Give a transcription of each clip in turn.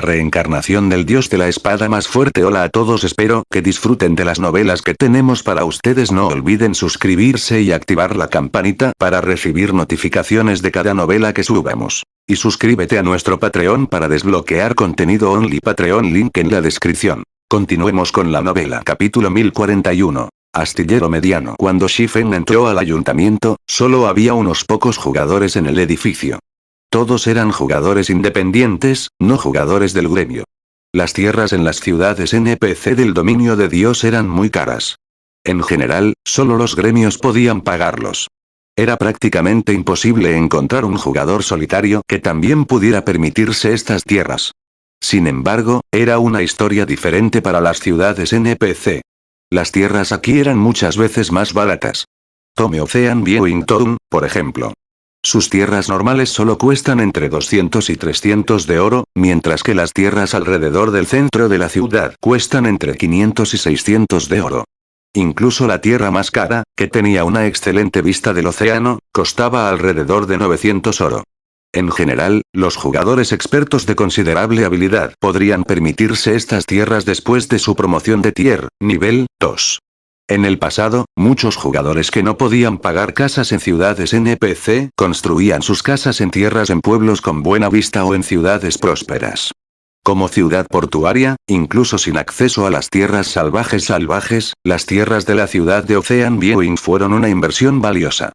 reencarnación del dios de la espada más fuerte. Hola a todos, espero que disfruten de las novelas que tenemos para ustedes. No olviden suscribirse y activar la campanita para recibir notificaciones de cada novela que subamos. Y suscríbete a nuestro Patreon para desbloquear contenido only. Patreon, link en la descripción. Continuemos con la novela. Capítulo 1041. Astillero mediano. Cuando Shifen entró al ayuntamiento, solo había unos pocos jugadores en el edificio. Todos eran jugadores independientes, no jugadores del gremio. Las tierras en las ciudades NPC del dominio de Dios eran muy caras. En general, solo los gremios podían pagarlos. Era prácticamente imposible encontrar un jugador solitario que también pudiera permitirse estas tierras. Sin embargo, era una historia diferente para las ciudades NPC. Las tierras aquí eran muchas veces más baratas. Tome Ocean Viewing Town, por ejemplo. Sus tierras normales solo cuestan entre 200 y 300 de oro, mientras que las tierras alrededor del centro de la ciudad cuestan entre 500 y 600 de oro. Incluso la tierra más cara, que tenía una excelente vista del océano, costaba alrededor de 900 oro. En general, los jugadores expertos de considerable habilidad podrían permitirse estas tierras después de su promoción de tier, nivel 2. En el pasado, muchos jugadores que no podían pagar casas en ciudades NPC, construían sus casas en tierras en pueblos con buena vista o en ciudades prósperas. Como ciudad portuaria, incluso sin acceso a las tierras salvajes, las tierras de la ciudad de Ocean Viewing fueron una inversión valiosa.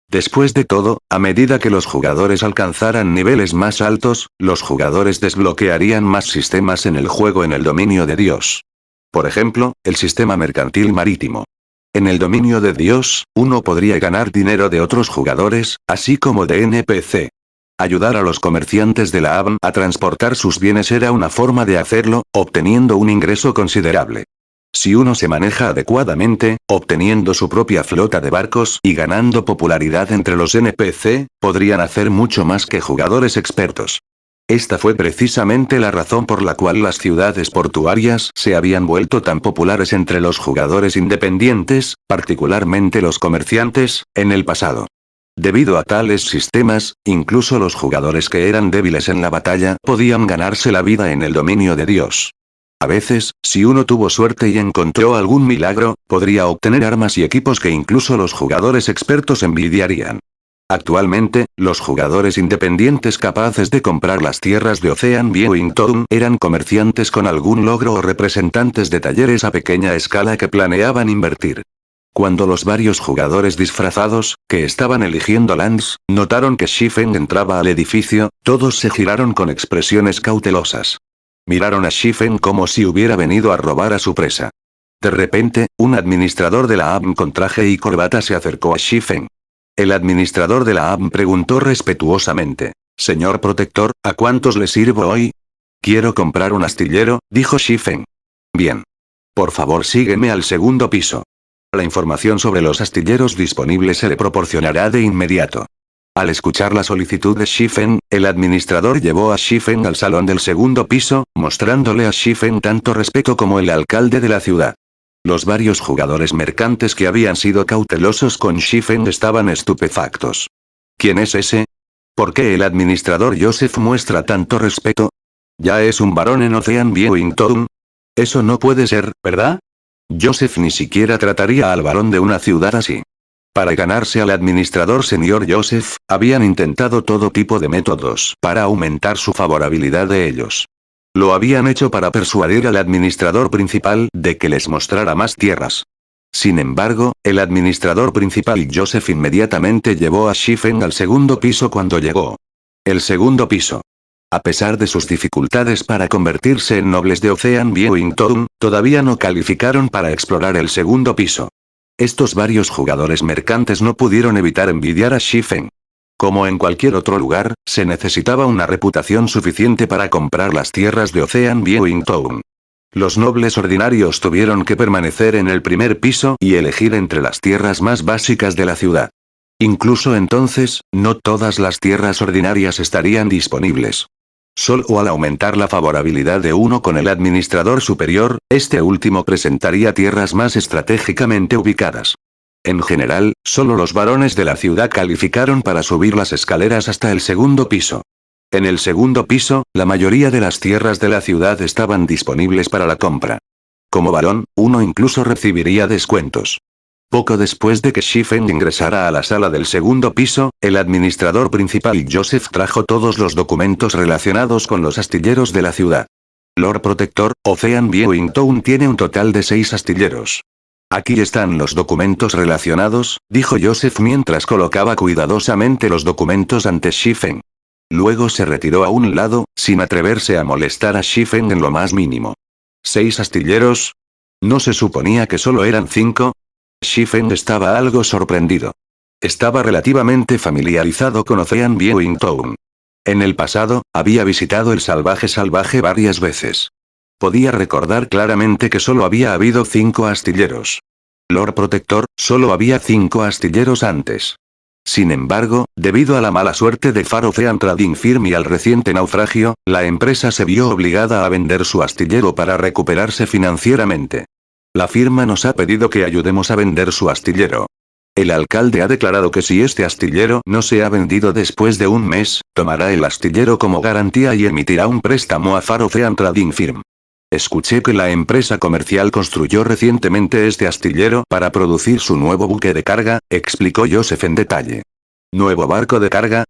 Después de todo, a medida que los jugadores alcanzaran niveles más altos, los jugadores desbloquearían más sistemas en el juego en el dominio de Dios. Por ejemplo, el sistema mercantil marítimo. En el dominio de Dios, uno podría ganar dinero de otros jugadores, así como de NPC. Ayudar a los comerciantes de la ABM a transportar sus bienes era una forma de hacerlo, obteniendo un ingreso considerable. Si uno se maneja adecuadamente, obteniendo su propia flota de barcos y ganando popularidad entre los NPC, podrían hacer mucho más que jugadores expertos. Esta fue precisamente la razón por la cual las ciudades portuarias se habían vuelto tan populares entre los jugadores independientes, particularmente los comerciantes, en el pasado. Debido a tales sistemas, incluso los jugadores que eran débiles en la batalla podían ganarse la vida en el dominio de Dios. A veces, si uno tuvo suerte y encontró algún milagro, podría obtener armas y equipos que incluso los jugadores expertos envidiarían. Actualmente, los jugadores independientes capaces de comprar las tierras de Ocean Viewing Town eran comerciantes con algún logro o representantes de talleres a pequeña escala que planeaban invertir. Cuando los varios jugadores disfrazados, que estaban eligiendo lands, notaron que Shifen entraba al edificio, todos se giraron con expresiones cautelosas. Miraron a Shifen como si hubiera venido a robar a su presa. De repente, un administrador de la ABM con traje y corbata se acercó a Shifen. El administrador de la ABM preguntó respetuosamente: «Señor protector, ¿a cuántos le sirvo hoy?» «Quiero comprar un astillero», dijo Shifen. «Bien. Por favor sígueme al segundo piso. La información sobre los astilleros disponibles se le proporcionará de inmediato». Al escuchar la solicitud de Shifen, el administrador llevó a Shifen al salón del segundo piso, mostrándole a Shifen tanto respeto como el alcalde de la ciudad. Los varios jugadores mercantes que habían sido cautelosos con Shifen estaban estupefactos. ¿Quién es ese? ¿Por qué el administrador Joseph muestra tanto respeto? ¿Ya es un barón en Ocean Viewing Town? Eso no puede ser, ¿verdad? Joseph ni siquiera trataría al barón de una ciudad así. Para ganarse al administrador señor Joseph, habían intentado todo tipo de métodos para aumentar su favorabilidad de ellos. Lo habían hecho para persuadir al administrador principal de que les mostrara más tierras. Sin embargo, el administrador principal Joseph inmediatamente llevó a Shifen al segundo piso cuando llegó. El segundo piso. A pesar de sus dificultades para convertirse en nobles de Ocean Viewing Town, todavía no calificaron para explorar el segundo piso. Estos varios jugadores mercantes no pudieron evitar envidiar a Shifen. Como en cualquier otro lugar, se necesitaba una reputación suficiente para comprar las tierras de Ocean Viewing Town. Los nobles ordinarios tuvieron que permanecer en el primer piso y elegir entre las tierras más básicas de la ciudad. Incluso entonces, no todas las tierras ordinarias estarían disponibles. Solo al aumentar la favorabilidad de uno con el administrador superior, este último presentaría tierras más estratégicamente ubicadas. En general, solo los varones de la ciudad calificaron para subir las escaleras hasta el segundo piso. En el segundo piso, la mayoría de las tierras de la ciudad estaban disponibles para la compra. Como varón, uno incluso recibiría descuentos. Poco después de que Shifen ingresara a la sala del segundo piso, el administrador principal Joseph trajo todos los documentos relacionados con los astilleros de la ciudad. Lord Protector, Ocean Viewing Town tiene un total de 6 astilleros. Aquí están los documentos relacionados, dijo Joseph mientras colocaba cuidadosamente los documentos ante Shifen. Luego se retiró a un lado, sin atreverse a molestar a Shifen en lo más mínimo. ¿6 astilleros? ¿No se suponía que solo eran 5? Shifen estaba algo sorprendido. Estaba relativamente familiarizado con Ocean Viewing Town. En el pasado, había visitado el Salvaje varias veces. Podía recordar claramente que solo había habido 5 astilleros. Lord Protector, solo había 5 astilleros antes. Sin embargo, debido a la mala suerte de Far Ocean Trading Firm y al reciente naufragio, la empresa se vio obligada a vender su astillero para recuperarse financieramente. La firma nos ha pedido que ayudemos a vender su astillero. El alcalde ha declarado que si este astillero no se ha vendido después de un mes, tomará el astillero como garantía y emitirá un préstamo a Far Ocean Trading Firm. Escuché que la empresa comercial construyó recientemente este astillero para producir su nuevo buque de carga, explicó Joseph en detalle. ¿Nuevo barco de carga?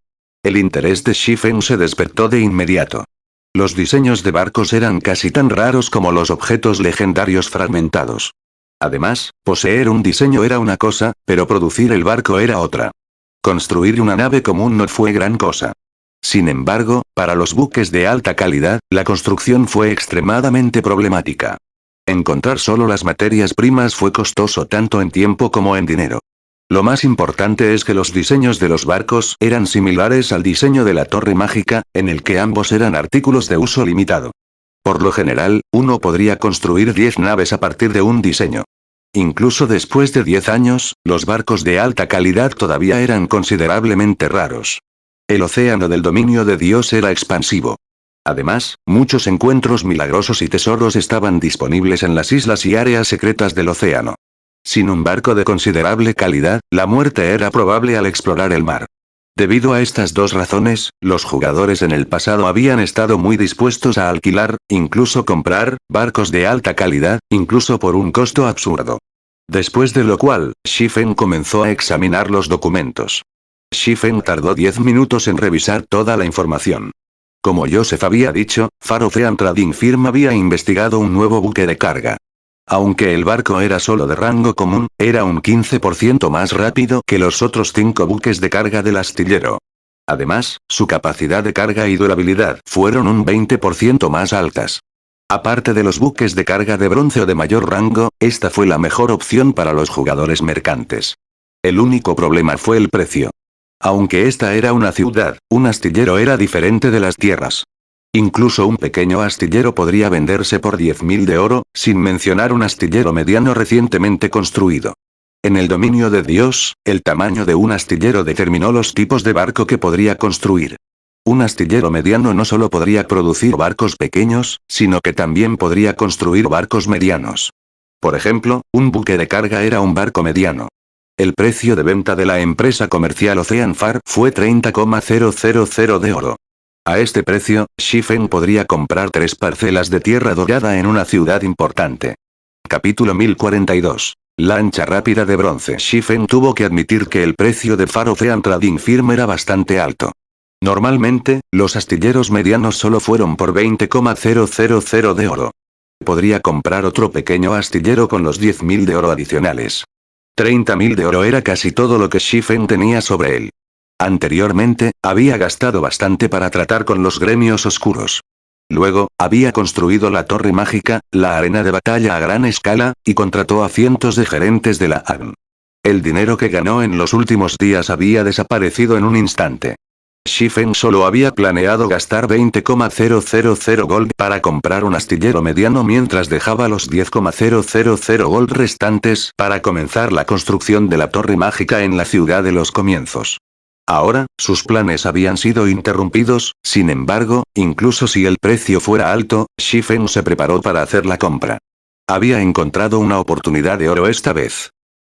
El interés de Shifen se despertó de inmediato. Los diseños de barcos eran casi tan raros como los objetos legendarios fragmentados. Además, poseer un diseño era una cosa, pero producir el barco era otra. Construir una nave común no fue gran cosa. Sin embargo, para los buques de alta calidad, la construcción fue extremadamente problemática. Encontrar solo las materias primas fue costoso tanto en tiempo como en dinero. Lo más importante es que los diseños de los barcos eran similares al diseño de la Torre Mágica, en el que ambos eran artículos de uso limitado. Por lo general, uno podría construir 10 naves a partir de un diseño. Incluso después de 10 años, los barcos de alta calidad todavía eran considerablemente raros. El océano del dominio de Dios era expansivo. Además, muchos encuentros milagrosos y tesoros estaban disponibles en las islas y áreas secretas del océano. Sin un barco de considerable calidad, la muerte era probable al explorar el mar. Debido a estas dos razones, los jugadores en el pasado habían estado muy dispuestos a alquilar, incluso comprar, barcos de alta calidad, incluso por un costo absurdo. Después de lo cual, Shifen comenzó a examinar los documentos. Shifen tardó 10 minutos en revisar toda la información. Como Joseph había dicho, Far Ocean Trading Firm había investigado un nuevo buque de carga. Aunque el barco era solo de rango común, era un 15% más rápido que los otros 5 buques de carga del astillero. Además, su capacidad de carga y durabilidad fueron un 20% más altas. Aparte de los buques de carga de bronce o de mayor rango, esta fue la mejor opción para los jugadores mercantes. El único problema fue el precio. Aunque esta era una ciudad, un astillero era diferente de las tierras. Incluso un pequeño astillero podría venderse por 10.000 de oro, sin mencionar un astillero mediano recientemente construido. En el dominio de Dios, el tamaño de un astillero determinó los tipos de barco que podría construir. Un astillero mediano no solo podría producir barcos pequeños, sino que también podría construir barcos medianos. Por ejemplo, un buque de carga era un barco mediano. El precio de venta de la empresa comercial Ocean Far fue 30,000 de oro. A este precio, Shifen podría comprar 3 parcelas de tierra dorada en una ciudad importante. Capítulo 1042. Lancha rápida de bronce. Shifen tuvo que admitir que el precio de Far Ocean Trading Firm era bastante alto. Normalmente, los astilleros medianos solo fueron por 20,000 de oro. Podría comprar otro pequeño astillero con los 10.000 de oro adicionales. 30.000 de oro era casi todo lo que Shifen tenía sobre él. Anteriormente, había gastado bastante para tratar con los gremios oscuros. Luego, había construido la Torre Mágica, la arena de batalla a gran escala, y contrató a cientos de gerentes de la AGN. El dinero que ganó en los últimos días había desaparecido en un instante. Shifen solo había planeado gastar 20,000 gold para comprar un astillero mediano mientras dejaba los 10,000 gold restantes para comenzar la construcción de la Torre Mágica en la ciudad de los comienzos. Ahora, sus planes habían sido interrumpidos, sin embargo, incluso si el precio fuera alto, Shifen se preparó para hacer la compra. Había encontrado una oportunidad de oro esta vez.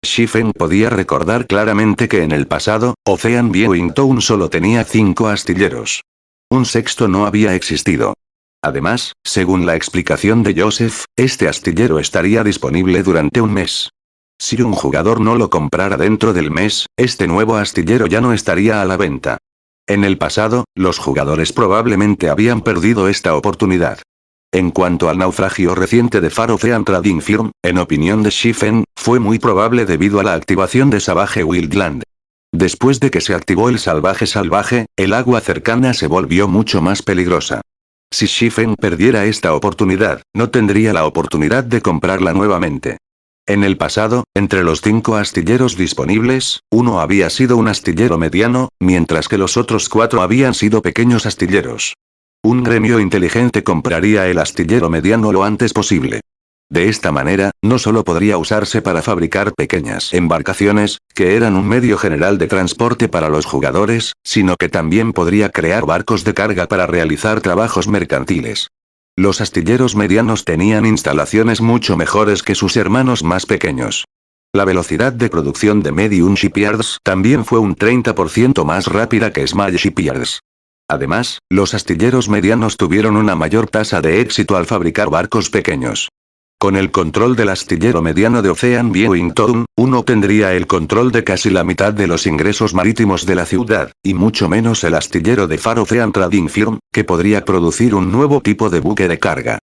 Shifen podía recordar claramente que en el pasado, Ocean Viewing Town solo tenía 5 astilleros. Un sexto no había existido. Además, según la explicación de Joseph, este astillero estaría disponible durante un mes. Si un jugador no lo comprara dentro del mes, este nuevo astillero ya no estaría a la venta. En el pasado, los jugadores probablemente habían perdido esta oportunidad. En cuanto al naufragio reciente de Far Ocean Trading Firm, en opinión de Shifen, fue muy probable debido a la activación de Savage Wildland. Después de que se activó el salvaje, el agua cercana se volvió mucho más peligrosa. Si Shifen perdiera esta oportunidad, no tendría la oportunidad de comprarla nuevamente. En el pasado, entre los 5 astilleros disponibles, uno había sido un astillero mediano, mientras que los otros 4 habían sido pequeños astilleros. Un gremio inteligente compraría el astillero mediano lo antes posible. De esta manera, no solo podría usarse para fabricar pequeñas embarcaciones, que eran un medio general de transporte para los jugadores, sino que también podría crear barcos de carga para realizar trabajos mercantiles. Los astilleros medianos tenían instalaciones mucho mejores que sus hermanos más pequeños. La velocidad de producción de Medium Shipyards también fue un 30% más rápida que Small Shipyards. Además, los astilleros medianos tuvieron una mayor tasa de éxito al fabricar barcos pequeños. Con el control del astillero mediano de Ocean Viewing Town, uno tendría el control de casi la mitad de los ingresos marítimos de la ciudad, y mucho menos el astillero de Far Ocean Trading Firm, que podría producir un nuevo tipo de buque de carga.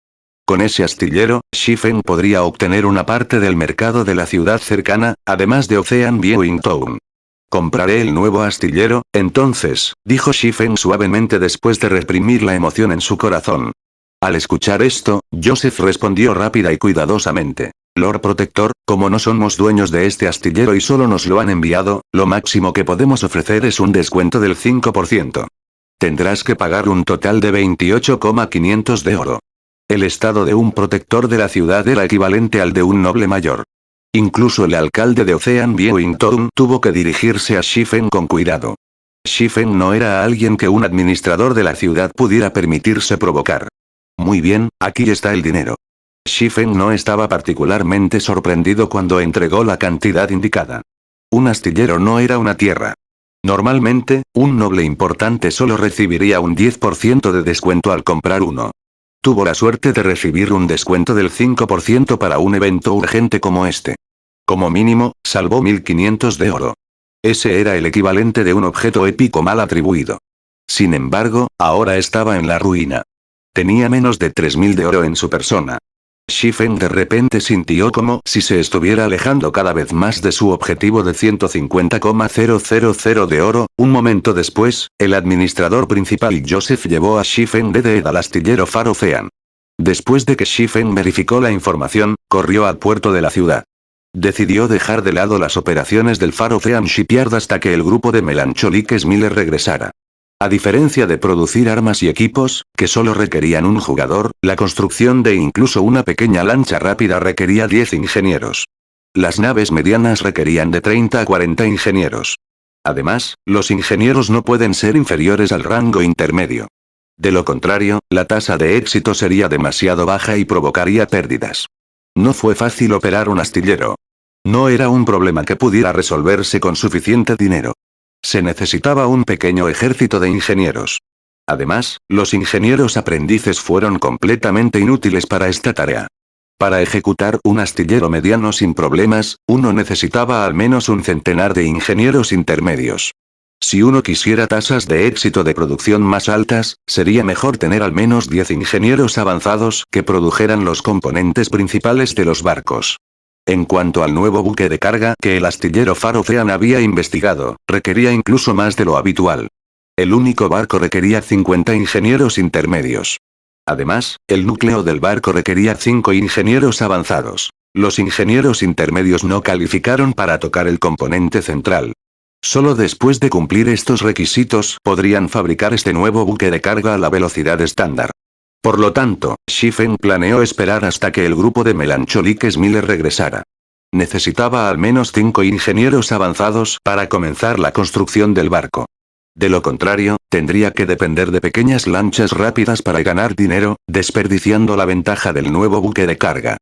Con ese astillero, Shifen podría obtener una parte del mercado de la ciudad cercana, además de Ocean Viewing Town. Compraré el nuevo astillero, entonces, dijo Shifen suavemente después de reprimir la emoción en su corazón. Al escuchar esto, Joseph respondió rápida y cuidadosamente. Lord Protector, como no somos dueños de este astillero y solo nos lo han enviado, lo máximo que podemos ofrecer es un descuento del 5%. Tendrás que pagar un total de 28,500 de oro. El estado de un protector de la ciudad era equivalente al de un noble mayor. Incluso el alcalde de Ocean Viewing Town tuvo que dirigirse a Shifen con cuidado. Shifen no era alguien que un administrador de la ciudad pudiera permitirse provocar. Muy bien, aquí está el dinero. Shifen no estaba particularmente sorprendido cuando entregó la cantidad indicada. Un astillero no era una tierra. Normalmente, un noble importante solo recibiría un 10% de descuento al comprar uno. Tuvo la suerte de recibir un descuento del 5% para un evento urgente como este. Como mínimo, salvó 1500 de oro. Ese era el equivalente de un objeto épico mal atribuido. Sin embargo, ahora estaba en la ruina. Tenía menos de 3000 de oro en su persona. Shifen de repente sintió como si se estuviera alejando cada vez más de su objetivo de 150,000 de oro. Un momento después, el administrador principal Joseph llevó a Shifen de al astillero Far Ocean. Después de que Shifen verificó la información, corrió al puerto de la ciudad. Decidió dejar de lado las operaciones del Far Ocean Shipyard hasta que el grupo de Melancholic Miller regresara. A diferencia de producir armas y equipos, que solo requerían un jugador, la construcción de incluso una pequeña lancha rápida requería 10 ingenieros. Las naves medianas requerían de 30 a 40 ingenieros. Además, los ingenieros no pueden ser inferiores al rango intermedio. De lo contrario, la tasa de éxito sería demasiado baja y provocaría pérdidas. No fue fácil operar un astillero. No era un problema que pudiera resolverse con suficiente dinero. Se necesitaba un pequeño ejército de ingenieros. Además, los ingenieros aprendices fueron completamente inútiles para esta tarea. Para ejecutar un astillero mediano sin problemas, uno necesitaba al menos un centenar de ingenieros intermedios. Si uno quisiera tasas de éxito de producción más altas, sería mejor tener al menos 10 ingenieros avanzados que produjeran los componentes principales de los barcos. En cuanto al nuevo buque de carga que el astillero Far Ocean había investigado, requería incluso más de lo habitual. El único barco requería 50 ingenieros intermedios. Además, el núcleo del barco requería 5 ingenieros avanzados. Los ingenieros intermedios no calificaron para tocar el componente central. Solo después de cumplir estos requisitos podrían fabricar este nuevo buque de carga a la velocidad estándar. Por lo tanto, Shifen planeó esperar hasta que el grupo de Melancholic Miller regresara. Necesitaba al menos 5 ingenieros avanzados para comenzar la construcción del barco. De lo contrario, tendría que depender de pequeñas lanchas rápidas para ganar dinero, desperdiciando la ventaja del nuevo buque de carga.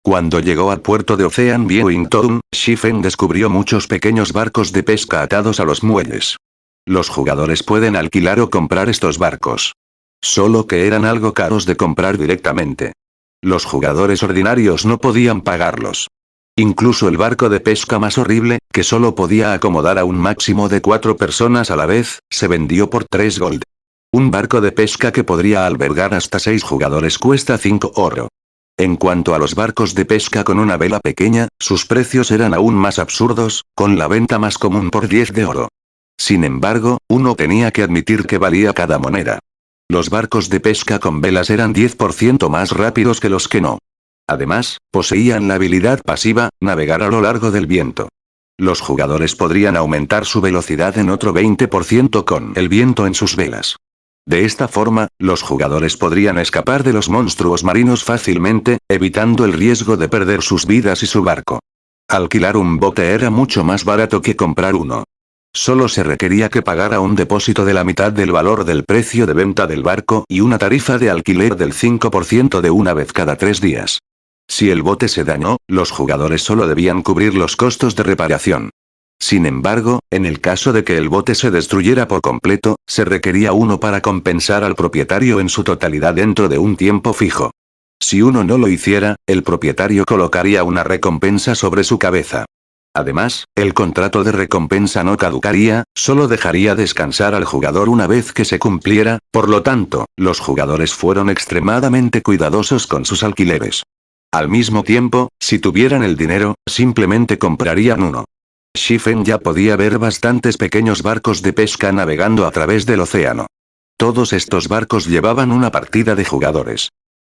Cuando llegó al puerto de Ocean Viewing Town, Shifen descubrió muchos pequeños barcos de pesca atados a los muelles. Los jugadores pueden alquilar o comprar estos barcos. Solo que eran algo caros de comprar directamente. Los jugadores ordinarios no podían pagarlos. Incluso el barco de pesca más horrible, que solo podía acomodar a un máximo de 4 personas a la vez, se vendió por 3 gold. Un barco de pesca que podría albergar hasta 6 jugadores cuesta 5 oro. En cuanto a los barcos de pesca con una vela pequeña, sus precios eran aún más absurdos, con la venta más común por 10 de oro. Sin embargo, uno tenía que admitir que valía cada moneda. Los barcos de pesca con velas eran 10% más rápidos que los que no. Además, poseían la habilidad pasiva, navegar a lo largo del viento. Los jugadores podrían aumentar su velocidad en otro 20% con el viento en sus velas. De esta forma, los jugadores podrían escapar de los monstruos marinos fácilmente, evitando el riesgo de perder sus vidas y su barco. Alquilar un bote era mucho más barato que comprar uno. Solo se requería que pagara un depósito de la mitad del valor del precio de venta del barco y una tarifa de alquiler del 5% de una vez cada 3 días. Si el bote se dañó, los jugadores solo debían cubrir los costos de reparación. Sin embargo, en el caso de que el bote se destruyera por completo, se requería uno para compensar al propietario en su totalidad dentro de un tiempo fijo. Si uno no lo hiciera, el propietario colocaría una recompensa sobre su cabeza. Además, el contrato de recompensa no caducaría, solo dejaría descansar al jugador una vez que se cumpliera, por lo tanto, los jugadores fueron extremadamente cuidadosos con sus alquileres. Al mismo tiempo, si tuvieran el dinero, simplemente comprarían uno. Shifen ya podía ver bastantes pequeños barcos de pesca navegando a través del océano. Todos estos barcos llevaban una partida de jugadores.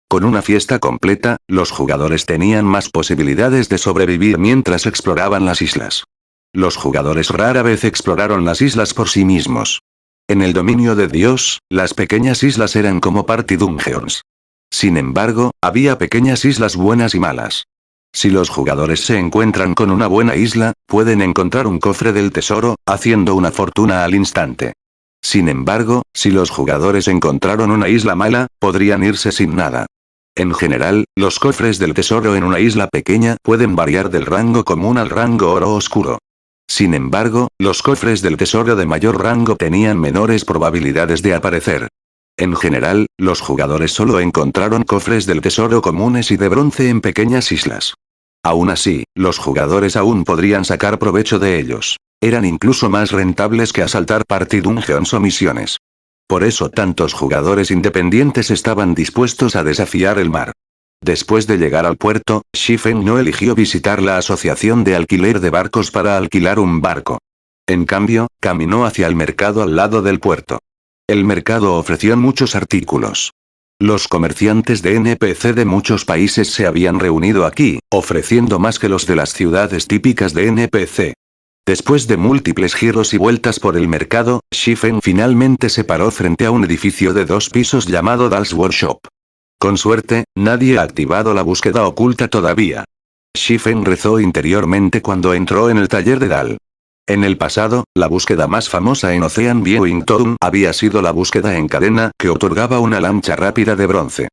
Con una fiesta completa, los jugadores tenían más posibilidades de sobrevivir mientras exploraban las islas. Los jugadores rara vez exploraron las islas por sí mismos. En el dominio de Dios, las pequeñas islas eran como party dungeons. Sin embargo, había pequeñas islas buenas y malas. Si los jugadores se encuentran con una buena isla, pueden encontrar un cofre del tesoro, haciendo una fortuna al instante. Sin embargo, si los jugadores encontraron una isla mala, podrían irse sin nada. En general, los cofres del tesoro en una isla pequeña pueden variar del rango común al rango oro oscuro. Sin embargo, los cofres del tesoro de mayor rango tenían menores probabilidades de aparecer. En general, los jugadores solo encontraron cofres del tesoro comunes y de bronce en pequeñas islas. Aún así, los jugadores aún podrían sacar provecho de ellos. Eran incluso más rentables que asaltar party dungeons o misiones. Por eso tantos jugadores independientes estaban dispuestos a desafiar el mar. Después de llegar al puerto, Shifen no eligió visitar la asociación de alquiler de barcos para alquilar un barco. En cambio, caminó hacia el mercado al lado del puerto. El mercado ofreció muchos artículos. Los comerciantes de NPC de muchos países se habían reunido aquí, ofreciendo más que los de las ciudades típicas de NPC. Después de múltiples giros y vueltas por el mercado, Shifen finalmente se paró frente a un edificio de 2 pisos llamado Dal's Workshop. Con suerte, nadie ha activado la búsqueda oculta todavía. Shifen rezó interiormente cuando entró en el taller de Dal. En el pasado, la búsqueda más famosa en Ocean Viewing Town había sido la búsqueda en cadena que otorgaba una lancha rápida de bronce.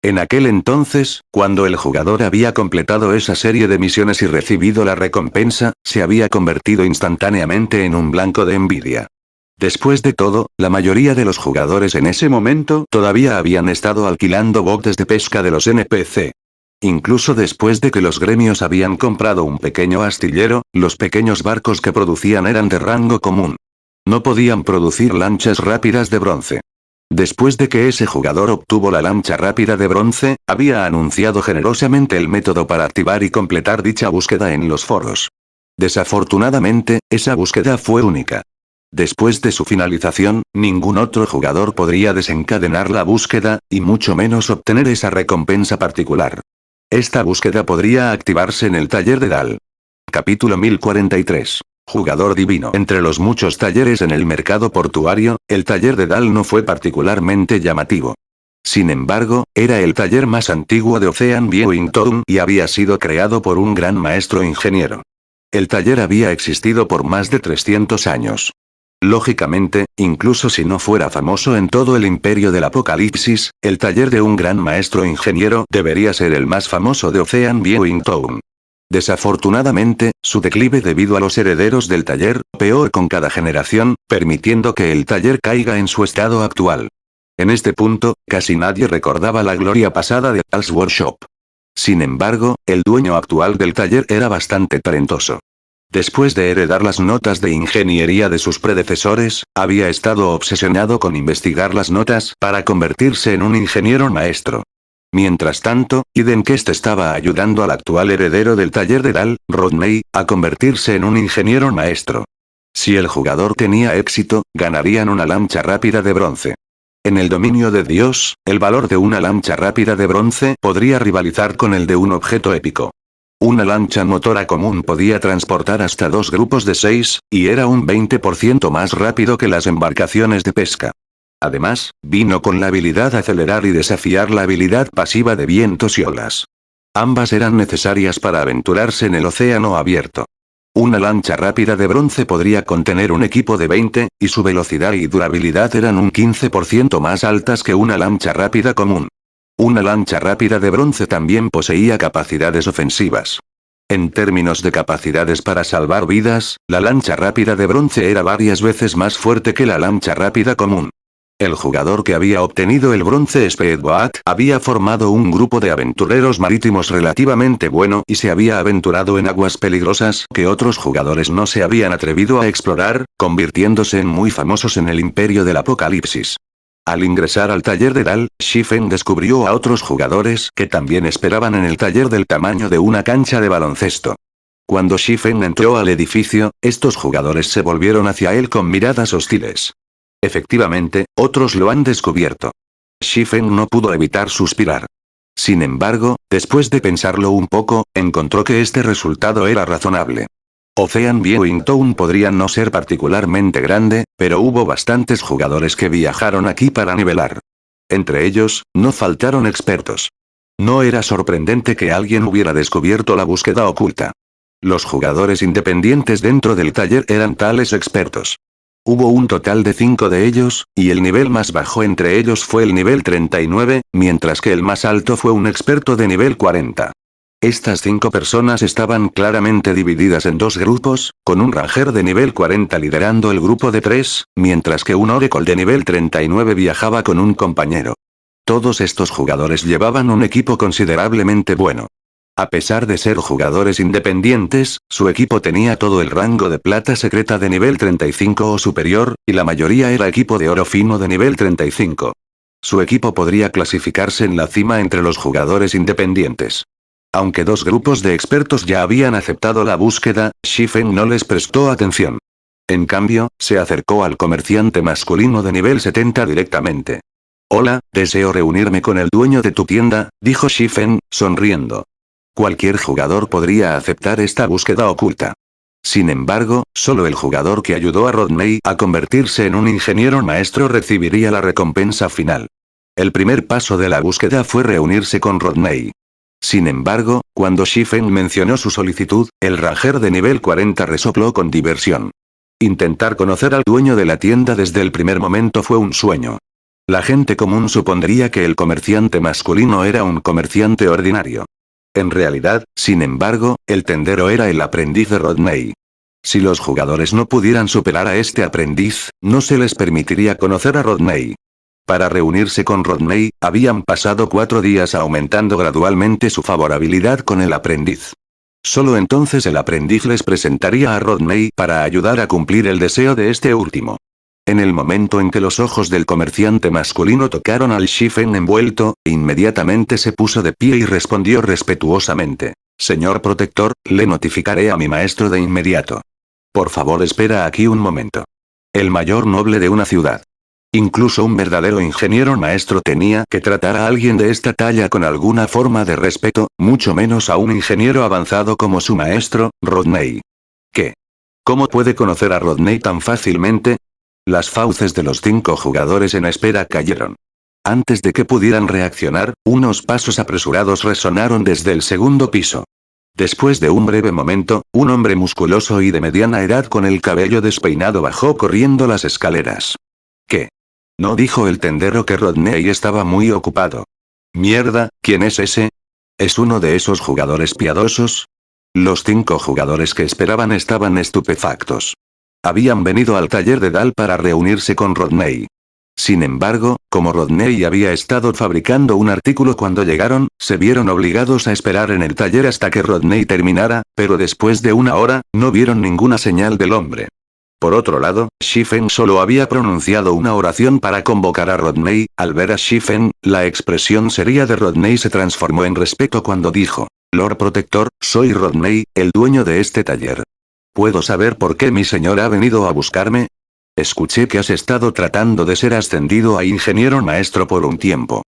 En aquel entonces, cuando el jugador había completado esa serie de misiones y recibido la recompensa, se había convertido instantáneamente en un blanco de envidia. Después de todo, la mayoría de los jugadores en ese momento todavía habían estado alquilando botes de pesca de los NPC. Incluso después de que los gremios habían comprado un pequeño astillero, los pequeños barcos que producían eran de rango común. No podían producir lanchas rápidas de bronce. Después de que ese jugador obtuvo la lancha rápida de bronce, había anunciado generosamente el método para activar y completar dicha búsqueda en los foros. Desafortunadamente, esa búsqueda fue única. Después de su finalización, ningún otro jugador podría desencadenar la búsqueda, y mucho menos obtener esa recompensa particular. Esta búsqueda podría activarse en el taller de Dal. Capítulo 1043. Jugador divino. Entre los muchos talleres en el mercado portuario, el taller de Dal no fue particularmente llamativo. Sin embargo, era el taller más antiguo de Ocean Viewing Town y había sido creado por un gran maestro ingeniero. El taller había existido por más de 300 años. Lógicamente, incluso si no fuera famoso en todo el imperio del apocalipsis, el taller de un gran maestro ingeniero debería ser el más famoso de Ocean Viewing Town. Desafortunadamente, su declive debido a los herederos del taller, peor con cada generación, permitiendo que el taller caiga en su estado actual. En este punto, casi nadie recordaba la gloria pasada de Hal's Workshop. Sin embargo, el dueño actual del taller era bastante talentoso. Después de heredar las notas de ingeniería de sus predecesores, había estado obsesionado con investigar las notas para convertirse en un ingeniero maestro. Mientras tanto, Idenquest estaba ayudando al actual heredero del taller de Dal, Rodney, a convertirse en un ingeniero maestro. Si el jugador tenía éxito, ganarían una lancha rápida de bronce. En el dominio de Dios, el valor de una lancha rápida de bronce podría rivalizar con el de un objeto épico. Una lancha motora común podía transportar hasta 2 grupos de 6, y era un 20% más rápido que las embarcaciones de pesca. Además, vino con la habilidad acelerar y desafiar la habilidad pasiva de vientos y olas. Ambas eran necesarias para aventurarse en el océano abierto. Una lancha rápida de bronce podría contener un equipo de 20, y su velocidad y durabilidad eran un 15% más altas que una lancha rápida común. Una lancha rápida de bronce también poseía capacidades ofensivas. En términos de capacidades para salvar vidas, la lancha rápida de bronce era varias veces más fuerte que la lancha rápida común. El jugador que había obtenido el bronce Speedboat había formado un grupo de aventureros marítimos relativamente bueno y se había aventurado en aguas peligrosas que otros jugadores no se habían atrevido a explorar, convirtiéndose en muy famosos en el Imperio del Apocalipsis. Al ingresar al taller de Dal, Shifen descubrió a otros jugadores que también esperaban en el taller del tamaño de una cancha de baloncesto. Cuando Shifen entró al edificio, estos jugadores se volvieron hacia él con miradas hostiles. Efectivamente, otros lo han descubierto. Shifen no pudo evitar suspirar. Sin embargo, después de pensarlo un poco, encontró que este resultado era razonable. Ocean Viewing Town podría no ser particularmente grande, pero hubo bastantes jugadores que viajaron aquí para nivelar. Entre ellos, no faltaron expertos. No era sorprendente que alguien hubiera descubierto la búsqueda oculta. Los jugadores independientes dentro del taller eran tales expertos. Hubo un total de 5 de ellos, y el nivel más bajo entre ellos fue el nivel 39, mientras que el más alto fue un experto de nivel 40. Estas 5 personas estaban claramente divididas en 2 grupos, con un ranger de nivel 40 liderando el grupo de 3, mientras que un oracle de nivel 39 viajaba con un compañero. Todos estos jugadores llevaban un equipo considerablemente bueno. A pesar de ser jugadores independientes, su equipo tenía todo el rango de plata secreta de nivel 35 o superior, y la mayoría era equipo de oro fino de nivel 35. Su equipo podría clasificarse en la cima entre los jugadores independientes. Aunque 2 grupos de expertos ya habían aceptado la búsqueda, Shifen no les prestó atención. En cambio, se acercó al comerciante masculino de nivel 70 directamente. «Hola, deseo reunirme con el dueño de tu tienda», dijo Shifen, sonriendo. Cualquier jugador podría aceptar esta búsqueda oculta. Sin embargo, solo el jugador que ayudó a Rodney a convertirse en un ingeniero maestro recibiría la recompensa final. El primer paso de la búsqueda fue reunirse con Rodney. Sin embargo, cuando Shifen mencionó su solicitud, el ranger de nivel 40 resopló con diversión. Intentar conocer al dueño de la tienda desde el primer momento fue un sueño. La gente común supondría que el comerciante masculino era un comerciante ordinario. En realidad, sin embargo, el tendero era el aprendiz de Rodney. Si los jugadores no pudieran superar a este aprendiz, no se les permitiría conocer a Rodney. Para reunirse con Rodney, habían pasado 4 días aumentando gradualmente su favorabilidad con el aprendiz. Solo entonces el aprendiz les presentaría a Rodney para ayudar a cumplir el deseo de este último. En el momento en que los ojos del comerciante masculino tocaron al Shifen envuelto, inmediatamente se puso de pie y respondió respetuosamente. «Señor protector, le notificaré a mi maestro de inmediato. Por favor, espera aquí un momento». El mayor noble de una ciudad. Incluso un verdadero ingeniero maestro tenía que tratar a alguien de esta talla con alguna forma de respeto, mucho menos a un ingeniero avanzado como su maestro, Rodney. ¿Qué? ¿Cómo puede conocer a Rodney tan fácilmente? Las fauces de los 5 jugadores en espera cayeron. Antes de que pudieran reaccionar, unos pasos apresurados resonaron desde el segundo piso. Después de un breve momento, un hombre musculoso y de mediana edad con el cabello despeinado bajó corriendo las escaleras. ¿Qué? ¿No dijo el tendero que Rodney estaba muy ocupado? Mierda, ¿quién es ese? ¿Es uno de esos jugadores piadosos? Los 5 jugadores que esperaban estaban estupefactos. Habían venido al taller de Dal para reunirse con Rodney. Sin embargo, como Rodney había estado fabricando un artículo cuando llegaron, se vieron obligados a esperar en el taller hasta que Rodney terminara, pero después de una hora, no vieron ninguna señal del hombre. Por otro lado, Shifen solo había pronunciado una oración para convocar a Rodney. Al ver a Shifen, la expresión seria de Rodney se transformó en respeto cuando dijo: Lord Protector, soy Rodney, el dueño de este taller. ¿Puedo saber por qué mi señor ha venido a buscarme? Escuché que has estado tratando de ser ascendido a ingeniero maestro por un tiempo.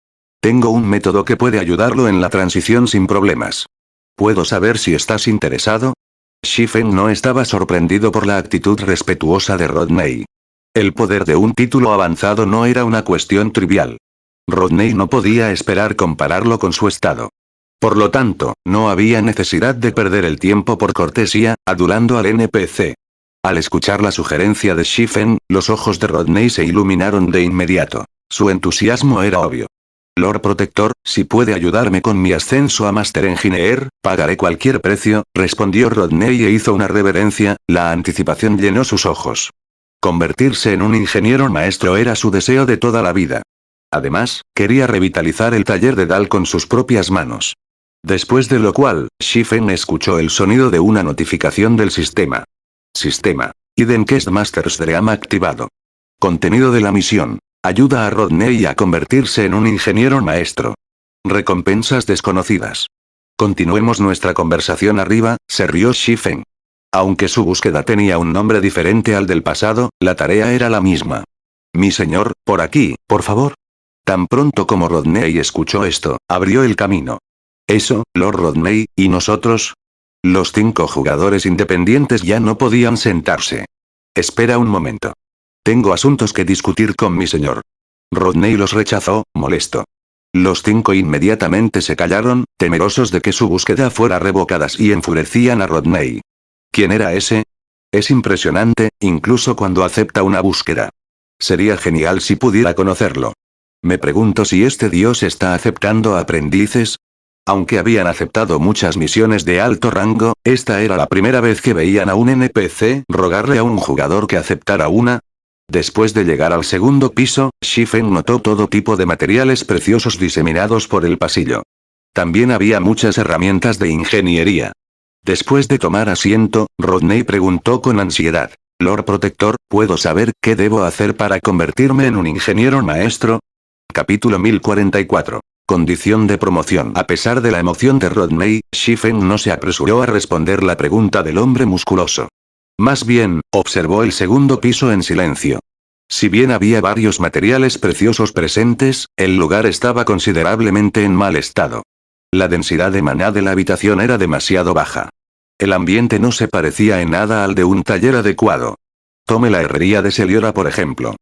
Tengo un método que puede ayudarlo en la transición sin problemas. ¿Puedo saber si estás interesado? Shifen no estaba sorprendido por la actitud respetuosa de Rodney. El poder de un título avanzado no era una cuestión trivial. Rodney no podía esperar compararlo con su estado. Por lo tanto, no había necesidad de perder el tiempo por cortesía, adulando al NPC. Al escuchar la sugerencia de Shifen, los ojos de Rodney se iluminaron de inmediato. Su entusiasmo era obvio. Lord Protector, si puede ayudarme con mi ascenso a Master Engineer, pagaré cualquier precio, respondió Rodney e hizo una reverencia. La anticipación llenó sus ojos. Convertirse en un ingeniero maestro era su deseo de toda la vida. Además, quería revitalizar el taller de Dal con sus propias manos. Después de lo cual, Shifen escuchó el sonido de una notificación del sistema. Sistema. Hidden Quest Masters Dream activado. Contenido de la misión. Ayuda a Rodney a convertirse en un ingeniero maestro. Recompensas desconocidas. Continuemos nuestra conversación arriba, se rió Shifen. Aunque su búsqueda tenía un nombre diferente al del pasado, la tarea era la misma. Mi señor, por aquí, por favor. Tan pronto como Rodney escuchó esto, abrió el camino. Eso, Lord Rodney, ¿y nosotros? Los 5 jugadores independientes ya no podían sentarse. Espera un momento. Tengo asuntos que discutir con mi señor. Rodney los rechazó, molesto. Los 5 inmediatamente se callaron, temerosos de que su búsqueda fuera revocada y enfurecían a Rodney. ¿Quién era ese? Es impresionante, incluso cuando acepta una búsqueda. Sería genial si pudiera conocerlo. Me pregunto si este dios está aceptando aprendices. Aunque habían aceptado muchas misiones de alto rango, esta era la primera vez que veían a un NPC rogarle a un jugador que aceptara una. Después de llegar al segundo piso, Shifen notó todo tipo de materiales preciosos diseminados por el pasillo. También había muchas herramientas de ingeniería. Después de tomar asiento, Rodney preguntó con ansiedad: Lord Protector, ¿puedo saber qué debo hacer para convertirme en un ingeniero maestro? Capítulo 1044. Condición de promoción. A pesar de la emoción de Rodney, Shifen no se apresuró a responder la pregunta del hombre musculoso. Más bien, observó el segundo piso en silencio. Si bien había varios materiales preciosos presentes, el lugar estaba considerablemente en mal estado. La densidad de maná de la habitación era demasiado baja. El ambiente no se parecía en nada al de un taller adecuado. Tome la herrería de Seliora por ejemplo.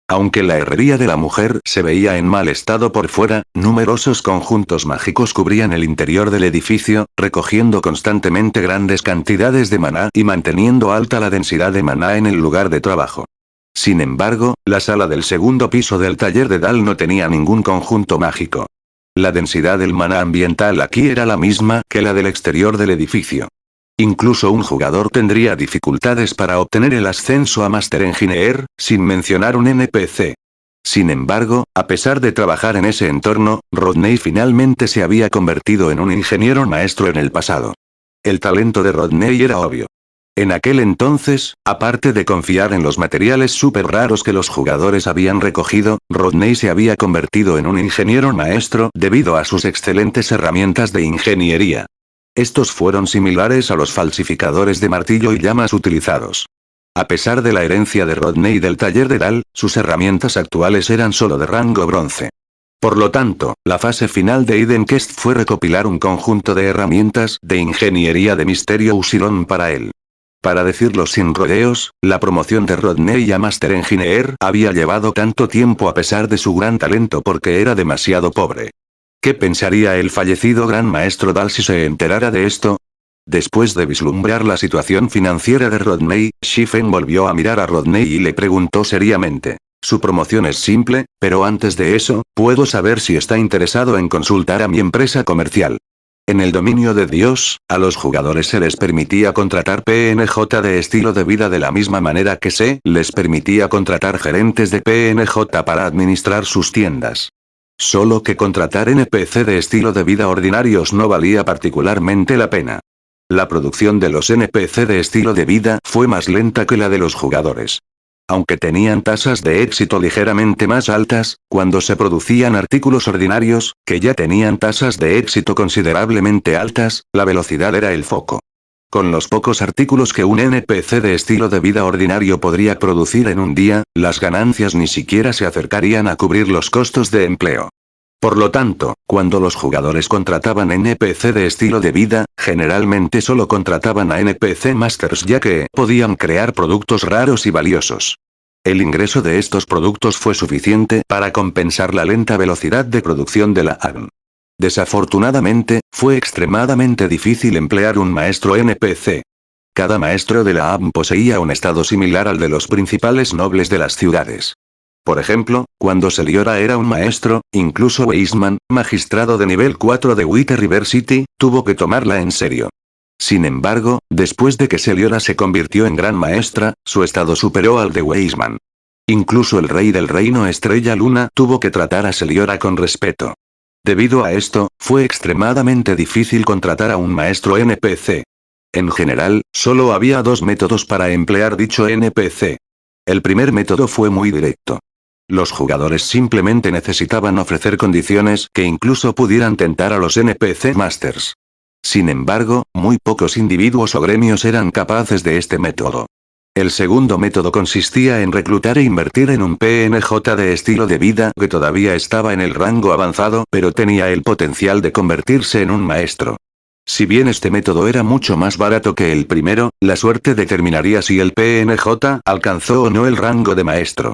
Aunque la herrería de la mujer se veía en mal estado por fuera, numerosos conjuntos mágicos cubrían el interior del edificio, recogiendo constantemente grandes cantidades de maná y manteniendo alta la densidad de maná en el lugar de trabajo. Sin embargo, la sala del segundo piso del taller de Dal no tenía ningún conjunto mágico. La densidad del maná ambiental aquí era la misma que la del exterior del edificio. Incluso un jugador tendría dificultades para obtener el ascenso a Master Engineer, sin mencionar un NPC. Sin embargo, a pesar de trabajar en ese entorno, Rodney finalmente se había convertido en un ingeniero maestro en el pasado. El talento de Rodney era obvio. En aquel entonces, aparte de confiar en los materiales súper raros que los jugadores habían recogido, Rodney se había convertido en un ingeniero maestro debido a sus excelentes herramientas de ingeniería. Estos fueron similares a los falsificadores de martillo y llamas utilizados. A pesar de la herencia de Rodney del taller de Dal, sus herramientas actuales eran solo de rango bronce. Por lo tanto, la fase final de Hidden Quest fue recopilar un conjunto de herramientas de ingeniería de misterio Usiron para él. Para decirlo sin rodeos, la promoción de Rodney a Master Engineer había llevado tanto tiempo a pesar de su gran talento porque era demasiado pobre. ¿Qué pensaría el fallecido gran maestro Dal si se enterara de esto? Después de vislumbrar la situación financiera de Rodney, Shifen volvió a mirar a Rodney y le preguntó seriamente. Su promoción es simple, pero antes de eso, ¿puedo saber si está interesado en consultar a mi empresa comercial? En el dominio de Dios, a los jugadores se les permitía contratar PNJ de estilo de vida de la misma manera que se les permitía contratar gerentes de PNJ para administrar sus tiendas. Solo que contratar NPC de estilo de vida ordinarios no valía particularmente la pena. La producción de los NPC de estilo de vida fue más lenta que la de los jugadores. Aunque tenían tasas de éxito ligeramente más altas, cuando se producían artículos ordinarios, que ya tenían tasas de éxito considerablemente altas, la velocidad era el foco. Con los pocos artículos que un NPC de estilo de vida ordinario podría producir en un día, las ganancias ni siquiera se acercarían a cubrir los costos de empleo. Por lo tanto, cuando los jugadores contrataban NPC de estilo de vida, generalmente solo contrataban a NPC Masters ya que podían crear productos raros y valiosos. El ingreso de estos productos fue suficiente para compensar la lenta velocidad de producción de la AGN. Desafortunadamente, fue extremadamente difícil emplear un maestro NPC. Cada maestro de la AGN poseía un estado similar al de los principales nobles de las ciudades. Por ejemplo, cuando Seliora era un maestro, incluso Weisman, magistrado de nivel 4 de Wither River City, tuvo que tomarla en serio. Sin embargo, después de que Seliora se convirtió en gran maestra, su estado superó al de Weisman. Incluso el rey del reino Estrella Luna tuvo que tratar a Seliora con respeto. Debido a esto, fue extremadamente difícil contratar a un maestro NPC. En general, solo había dos métodos para emplear dicho NPC. El primer método fue muy directo. Los jugadores simplemente necesitaban ofrecer condiciones que incluso pudieran tentar a los NPC Masters. Sin embargo, muy pocos individuos o gremios eran capaces de este método. El segundo método consistía en reclutar e invertir en un PNJ de estilo de vida que todavía estaba en el rango avanzado pero tenía el potencial de convertirse en un maestro. Si bien este método era mucho más barato que el primero, la suerte determinaría si el PNJ alcanzó o no el rango de maestro.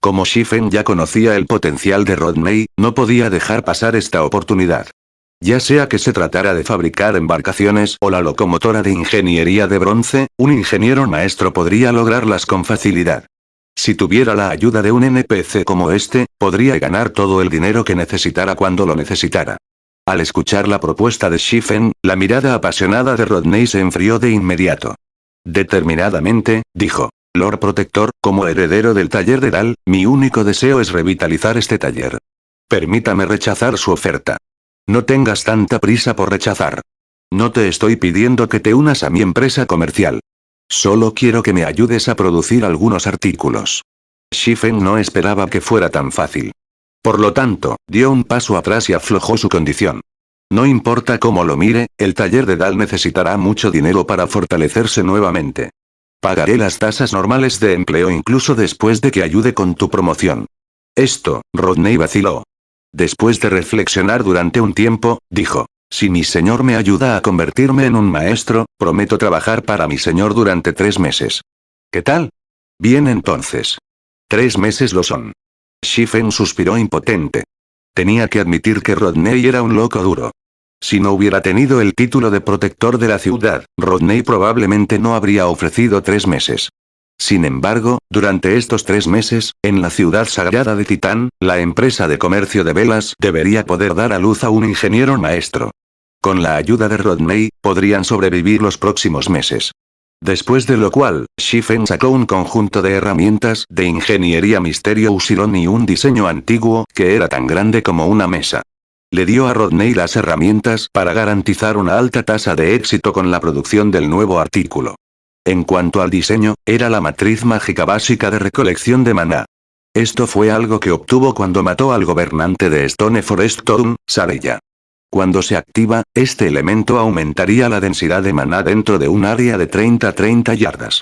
Como Shifen ya conocía el potencial de Rodney, no podía dejar pasar esta oportunidad. Ya sea que se tratara de fabricar embarcaciones o la locomotora de ingeniería de bronce, un ingeniero maestro podría lograrlas con facilidad. Si tuviera la ayuda de un NPC como este, podría ganar todo el dinero que necesitara cuando lo necesitara. Al escuchar la propuesta de Shifen, la mirada apasionada de Rodney se enfrió de inmediato. Determinadamente, dijo: Lord Protector, como heredero del taller de Dal, mi único deseo es revitalizar este taller. Permítame rechazar su oferta. No tengas tanta prisa por rechazar. No te estoy pidiendo que te unas a mi empresa comercial. Solo quiero que me ayudes a producir algunos artículos. Shifen no esperaba que fuera tan fácil. Por lo tanto, dio un paso atrás y aflojó su condición. No importa cómo lo mire, el taller de Dal necesitará mucho dinero para fortalecerse nuevamente. Pagaré las tasas normales de empleo incluso después de que ayude con tu promoción. Esto, Rodney vaciló. Después de reflexionar durante un tiempo, dijo: si mi señor me ayuda a convertirme en un maestro, prometo trabajar para mi señor durante 3 meses. ¿Qué tal? Bien entonces. 3 meses lo son. Shifen suspiró impotente. Tenía que admitir que Rodney era un loco duro. Si no hubiera tenido el título de protector de la ciudad, Rodney probablemente no habría ofrecido 3 meses. Sin embargo, durante estos 3 meses, en la ciudad sagrada de Titán, la empresa de comercio de velas debería poder dar a luz a un ingeniero maestro. Con la ayuda de Rodney, podrían sobrevivir los próximos meses. Después de lo cual, Shifen sacó un conjunto de herramientas de ingeniería misterio Usilon y un diseño antiguo que era tan grande como una mesa. Le dio a Rodney las herramientas para garantizar una alta tasa de éxito con la producción del nuevo artículo. En cuanto al diseño, era la matriz mágica básica de recolección de maná. Esto fue algo que obtuvo cuando mató al gobernante de Stone Forest Town, Sareya. Cuando se activa, este elemento aumentaría la densidad de maná dentro de un área de 30 yardas.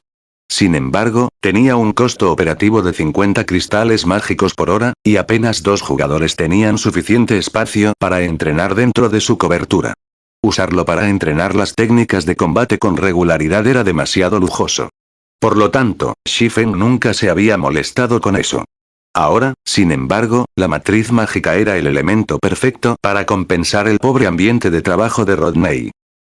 Sin embargo, tenía un costo operativo de 50 cristales mágicos por hora, y apenas 2 jugadores tenían suficiente espacio para entrenar dentro de su cobertura. Usarlo para entrenar las técnicas de combate con regularidad era demasiado lujoso. Por lo tanto, Shifen nunca se había molestado con eso. Ahora, sin embargo, la matriz mágica era el elemento perfecto para compensar el pobre ambiente de trabajo de Rodney.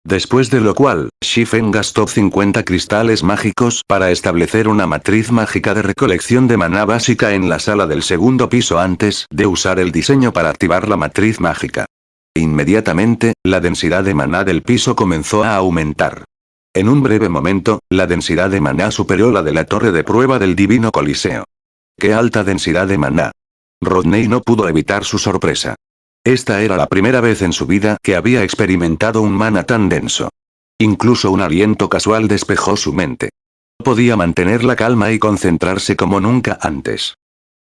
Después de lo cual, Shifen gastó 50 cristales mágicos para establecer una matriz mágica de recolección de maná básica en la sala del segundo piso antes de usar el diseño para activar la matriz mágica. Inmediatamente, la densidad de maná del piso comenzó a aumentar. En un breve momento, la densidad de maná superó la de la torre de prueba del Divino Coliseo. ¡Qué alta densidad de maná! Rodney no pudo evitar su sorpresa. Esta era la primera vez en su vida que había experimentado un maná tan denso. Incluso un aliento casual despejó su mente. Podía mantener la calma y concentrarse como nunca antes.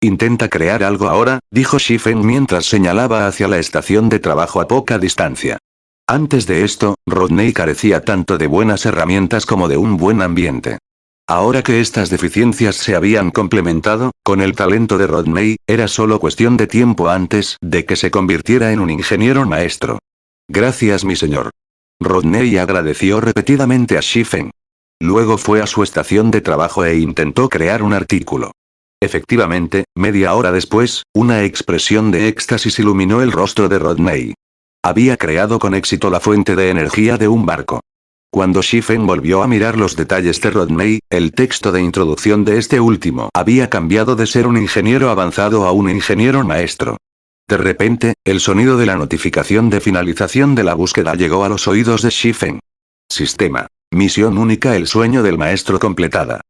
«Intenta crear algo ahora», dijo Shifen mientras señalaba hacia la estación de trabajo a poca distancia. Antes de esto, Rodney carecía tanto de buenas herramientas como de un buen ambiente. Ahora que estas deficiencias se habían complementado, con el talento de Rodney, era solo cuestión de tiempo antes de que se convirtiera en un ingeniero maestro. «Gracias, mi señor». Rodney agradeció repetidamente a Shifen. Luego fue a su estación de trabajo e intentó crear un artículo. Efectivamente, media hora después, una expresión de éxtasis iluminó el rostro de Rodney. Había creado con éxito la fuente de energía de un barco. Cuando Shifen volvió a mirar los detalles de Rodney, el texto de introducción de este último había cambiado de ser un ingeniero avanzado a un ingeniero maestro. De repente, el sonido de la notificación de finalización de la búsqueda llegó a los oídos de Shifen. Sistema. Misión única: el sueño del maestro completada.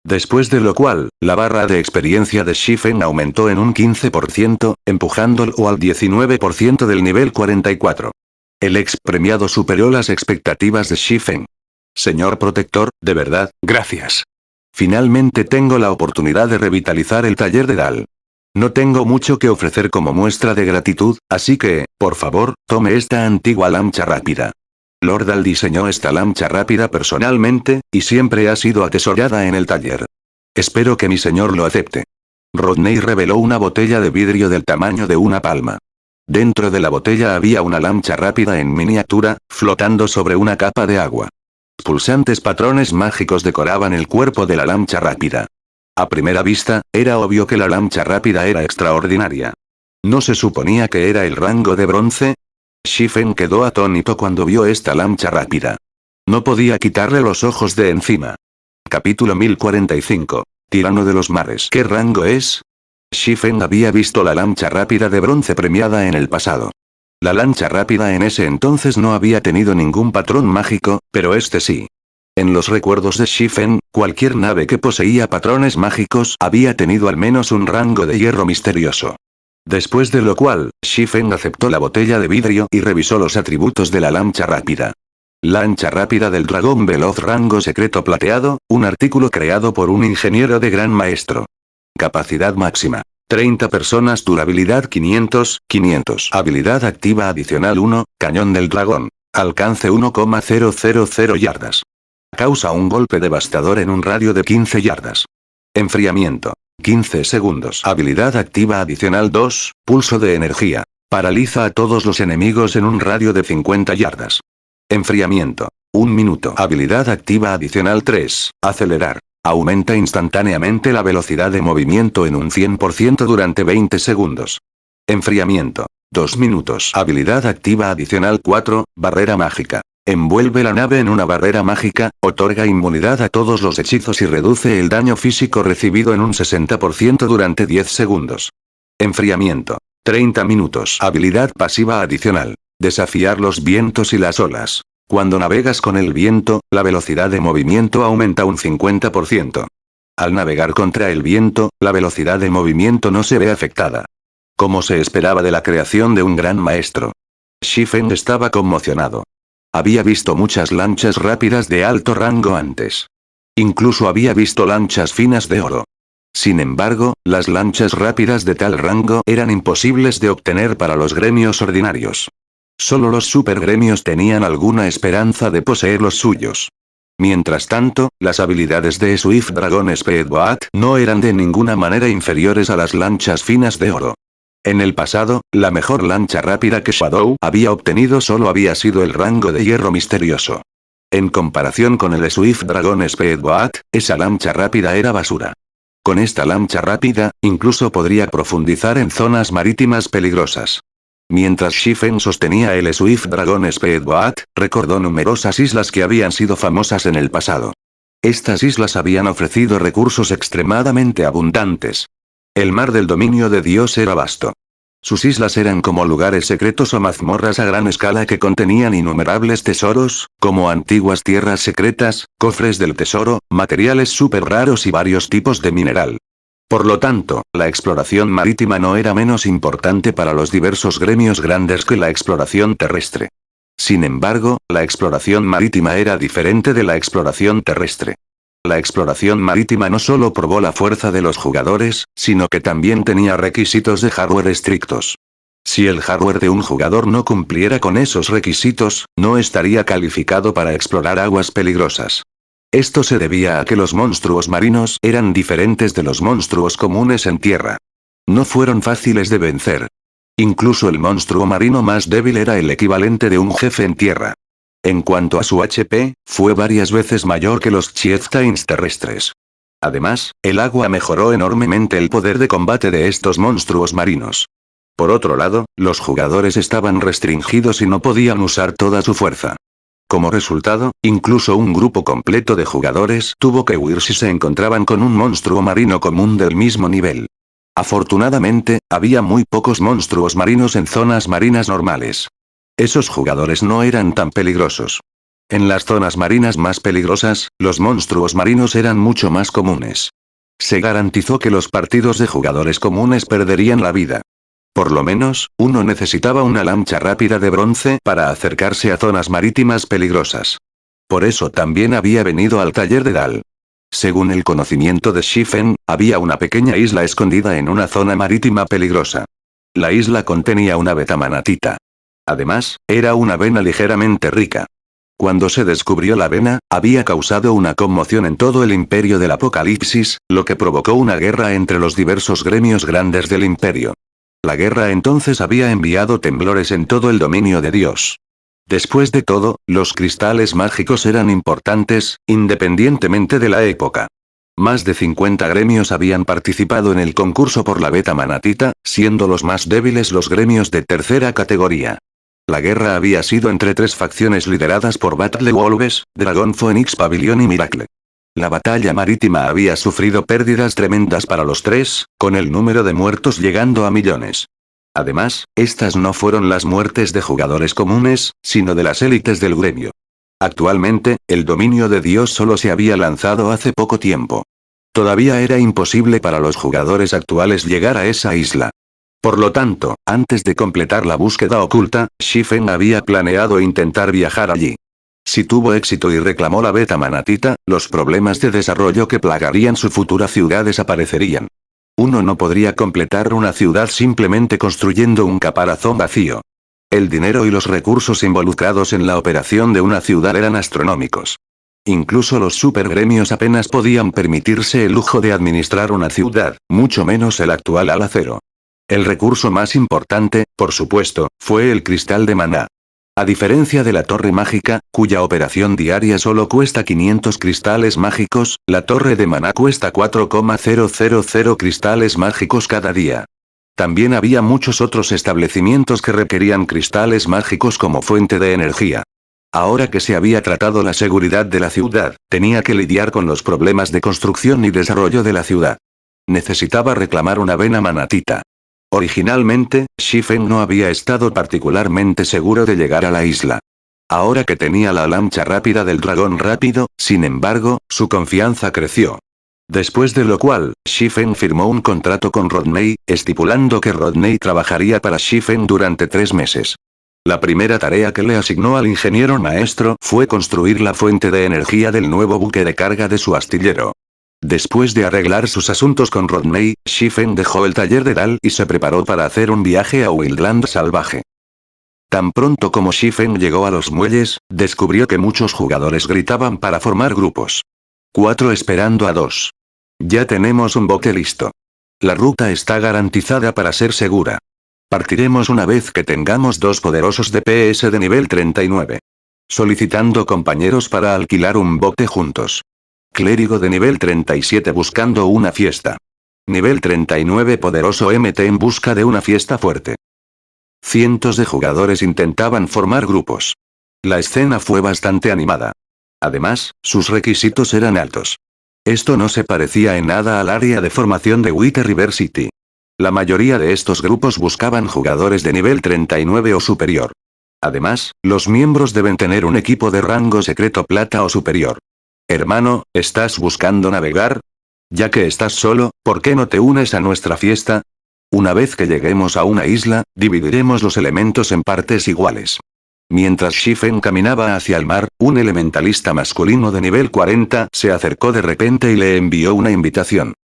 Después de lo cual, la barra de experiencia de Shifen aumentó en un 15%, empujándolo al 19% del nivel 44. El ex premiado superó las expectativas de Shifen. Señor protector, de verdad, gracias. Finalmente tengo la oportunidad de revitalizar el taller de Dal. No tengo mucho que ofrecer como muestra de gratitud, así que, por favor, tome esta antigua lancha rápida. Lord Dal diseñó esta lancha rápida personalmente, y siempre ha sido atesorada en el taller. Espero que mi señor lo acepte. Rodney reveló una botella de vidrio del tamaño de una palma. Dentro de la botella había una lancha rápida en miniatura, flotando sobre una capa de agua. Pulsantes patrones mágicos decoraban el cuerpo de la lancha rápida. A primera vista, era obvio que la lancha rápida era extraordinaria. ¿No se suponía que era el rango de bronce? Shifen quedó atónito cuando vio esta lancha rápida. No podía quitarle los ojos de encima. Capítulo 1045. Tirano de los mares. ¿Qué rango es? Shifen había visto la lancha rápida de bronce premiada en el pasado. La lancha rápida en ese entonces no había tenido ningún patrón mágico, pero este sí. En los recuerdos de Shifen, cualquier nave que poseía patrones mágicos había tenido al menos un rango de hierro misterioso. Después de lo cual, Shifen aceptó la botella de vidrio y revisó los atributos de la lancha rápida. Lancha rápida del dragón veloz rango secreto plateado, un artículo creado por un ingeniero de gran maestro. Capacidad máxima: 30 personas. Durabilidad 500. Habilidad activa adicional 1, cañón del dragón. Alcance 1,000 yardas. Causa un golpe devastador en un radio de 15 yardas. Enfriamiento: 15 segundos. Habilidad activa adicional 2, pulso de energía. Paraliza a todos los enemigos en un radio de 50 yardas. Enfriamiento: 1 minuto. Habilidad activa adicional 3, acelerar. Aumenta instantáneamente la velocidad de movimiento en un 100% durante 20 segundos. Enfriamiento: 2 minutos. Habilidad activa adicional 4, barrera mágica. Envuelve la nave en una barrera mágica, otorga inmunidad a todos los hechizos y reduce el daño físico recibido en un 60% durante 10 segundos. Enfriamiento: 30 minutos. Habilidad pasiva adicional: desafiar los vientos y las olas. Cuando navegas con el viento, la velocidad de movimiento aumenta un 50%. Al navegar contra el viento, la velocidad de movimiento no se ve afectada. Como se esperaba de la creación de un gran maestro. Shifen estaba conmocionado. Había visto muchas lanchas rápidas de alto rango antes. Incluso había visto lanchas finas de oro. Sin embargo, las lanchas rápidas de tal rango eran imposibles de obtener para los gremios ordinarios. Solo los supergremios tenían alguna esperanza de poseer los suyos. Mientras tanto, las habilidades de Swift Dragon Speedboat no eran de ninguna manera inferiores a las lanchas finas de oro. En el pasado, la mejor lancha rápida que Shadow había obtenido solo había sido el rango de hierro misterioso. En comparación con el Swift Dragon Speedboat, esa lancha rápida era basura. Con esta lancha rápida, incluso podría profundizar en zonas marítimas peligrosas. Mientras Shifen sostenía el Swift Dragon Speedboat, recordó numerosas islas que habían sido famosas en el pasado. Estas islas habían ofrecido recursos extremadamente abundantes. El mar del dominio de Dios era vasto. Sus islas eran como lugares secretos o mazmorras a gran escala que contenían innumerables tesoros, como antiguas tierras secretas, cofres del tesoro, materiales súper raros y varios tipos de mineral. Por lo tanto, la exploración marítima no era menos importante para los diversos gremios grandes que la exploración terrestre. Sin embargo, la exploración marítima era diferente de la exploración terrestre. La exploración marítima no solo probó la fuerza de los jugadores, sino que también tenía requisitos de hardware estrictos. Si el hardware de un jugador no cumpliera con esos requisitos, no estaría calificado para explorar aguas peligrosas. Esto se debía a que los monstruos marinos eran diferentes de los monstruos comunes en tierra. No fueron fáciles de vencer. Incluso el monstruo marino más débil era el equivalente de un jefe en tierra. En cuanto a su HP, fue varias veces mayor que los Chieftains terrestres. Además, el agua mejoró enormemente el poder de combate de estos monstruos marinos. Por otro lado, los jugadores estaban restringidos y no podían usar toda su fuerza. Como resultado, incluso un grupo completo de jugadores tuvo que huir si se encontraban con un monstruo marino común del mismo nivel. Afortunadamente, había muy pocos monstruos marinos en zonas marinas normales. Esos jugadores no eran tan peligrosos. En las zonas marinas más peligrosas, los monstruos marinos eran mucho más comunes. Se garantizó que los partidos de jugadores comunes perderían la vida. Por lo menos, uno necesitaba una lancha rápida de bronce para acercarse a zonas marítimas peligrosas. Por eso también había venido al taller de Dal. Según el conocimiento de Shifen, había una pequeña isla escondida en una zona marítima peligrosa. La isla contenía una betamanatita. Además, era una vena ligeramente rica. Cuando se descubrió la vena, había causado una conmoción en todo el imperio del Apocalipsis, lo que provocó una guerra entre los diversos gremios grandes del imperio. La guerra entonces había enviado temblores en todo el dominio de Dios. Después de todo, los cristales mágicos eran importantes, independientemente de la época. Más de 50 gremios habían participado en el concurso por la betamanatita, siendo los más débiles los gremios de tercera categoría. La guerra había sido entre tres facciones lideradas por Battle Wolves, Dragon Phoenix Pavilion y Miracle. La batalla marítima había sufrido pérdidas tremendas para los tres, con el número de muertos llegando a millones. Además, estas no fueron las muertes de jugadores comunes, sino de las élites del gremio. Actualmente, el dominio de Dios solo se había lanzado hace poco tiempo. Todavía era imposible para los jugadores actuales llegar a esa isla. Por lo tanto, antes de completar la búsqueda oculta, Shifen había planeado intentar viajar allí. Si tuvo éxito y reclamó la betamanatita, los problemas de desarrollo que plagarían su futura ciudad desaparecerían. Uno no podría completar una ciudad simplemente construyendo un caparazón vacío. El dinero y los recursos involucrados en la operación de una ciudad eran astronómicos. Incluso los supergremios apenas podían permitirse el lujo de administrar una ciudad, mucho menos el actual alacero. El recurso más importante, por supuesto, fue el cristal de maná. A diferencia de la torre mágica, cuya operación diaria solo cuesta 500 cristales mágicos, la torre de maná cuesta 4,000 cristales mágicos cada día. También había muchos otros establecimientos que requerían cristales mágicos como fuente de energía. Ahora que se había tratado la seguridad de la ciudad, tenía que lidiar con los problemas de construcción y desarrollo de la ciudad. Necesitaba reclamar una vena manatita. Originalmente, Shifen no había estado particularmente seguro de llegar a la isla. Ahora que tenía la lancha rápida del dragón rápido, sin embargo, su confianza creció. Después de lo cual, Shifen firmó un contrato con Rodney, estipulando que Rodney trabajaría para Shifen durante 3 meses. La primera tarea que le asignó al ingeniero maestro fue construir la fuente de energía del nuevo buque de carga de su astillero. Después de arreglar sus asuntos con Rodney, Shifen dejó el taller de Dal y se preparó para hacer un viaje a Wildland salvaje. Tan pronto como Shifen llegó a los muelles, descubrió que muchos jugadores gritaban para formar grupos. 4 esperando a 2. Ya tenemos un bote listo. La ruta está garantizada para ser segura. Partiremos una vez que tengamos 2 poderosos DPS de nivel 39. Solicitando compañeros para alquilar un bote juntos. Clérigo de nivel 37 buscando una fiesta. Nivel 39 poderoso MT en busca de una fiesta fuerte. Cientos de jugadores intentaban formar grupos. La escena fue bastante animada. Además, sus requisitos eran altos. Esto no se parecía en nada al área de formación de Wither River City. La mayoría de estos grupos buscaban jugadores de nivel 39 o superior. Además, los miembros deben tener un equipo de rango secreto plata o superior. Hermano, ¿estás buscando navegar? Ya que estás solo, ¿por qué no te unes a nuestra fiesta? Una vez que lleguemos a una isla, dividiremos los elementos en partes iguales. Mientras Shifen caminaba hacia el mar, un elementalista masculino de nivel 40 se acercó de repente y le envió una invitación.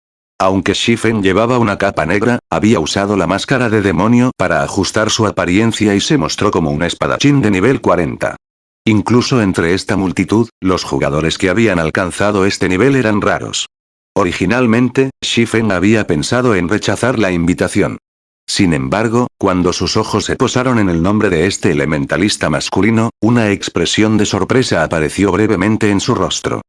Aunque Shifen llevaba una capa negra, había usado la máscara de demonio para ajustar su apariencia y se mostró como un espadachín de nivel 40. Incluso entre esta multitud, los jugadores que habían alcanzado este nivel eran raros. Originalmente, Shifen había pensado en rechazar la invitación. Sin embargo, cuando sus ojos se posaron en el nombre de este elementalista masculino, una expresión de sorpresa apareció brevemente en su rostro.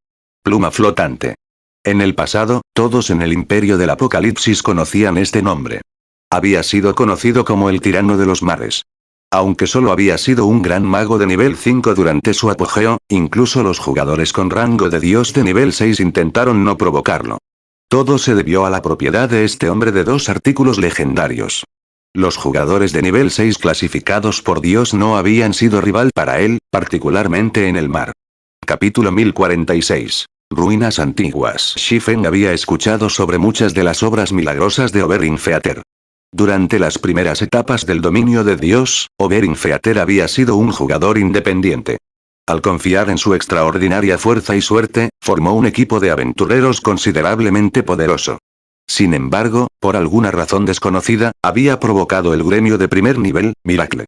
Pluma flotante. En el pasado, todos en el Imperio del Apocalipsis conocían este nombre. Había sido conocido como el Tirano de los Mares. Aunque solo había sido un gran mago de nivel 5 durante su apogeo, incluso los jugadores con rango de dios de nivel 6 intentaron no provocarlo. Todo se debió a la propiedad de este hombre de dos artículos legendarios. Los jugadores de nivel 6 clasificados por Dios no habían sido rival para él, particularmente en el mar. Capítulo 1046. Ruinas antiguas. Shifen había escuchado sobre muchas de las obras milagrosas de Oberyn Feather. Durante las primeras etapas del dominio de Dios, Oberyn Feather había sido un jugador independiente. Al confiar en su extraordinaria fuerza y suerte, formó un equipo de aventureros considerablemente poderoso. Sin embargo, por alguna razón desconocida, había provocado el gremio de primer nivel, Miracle.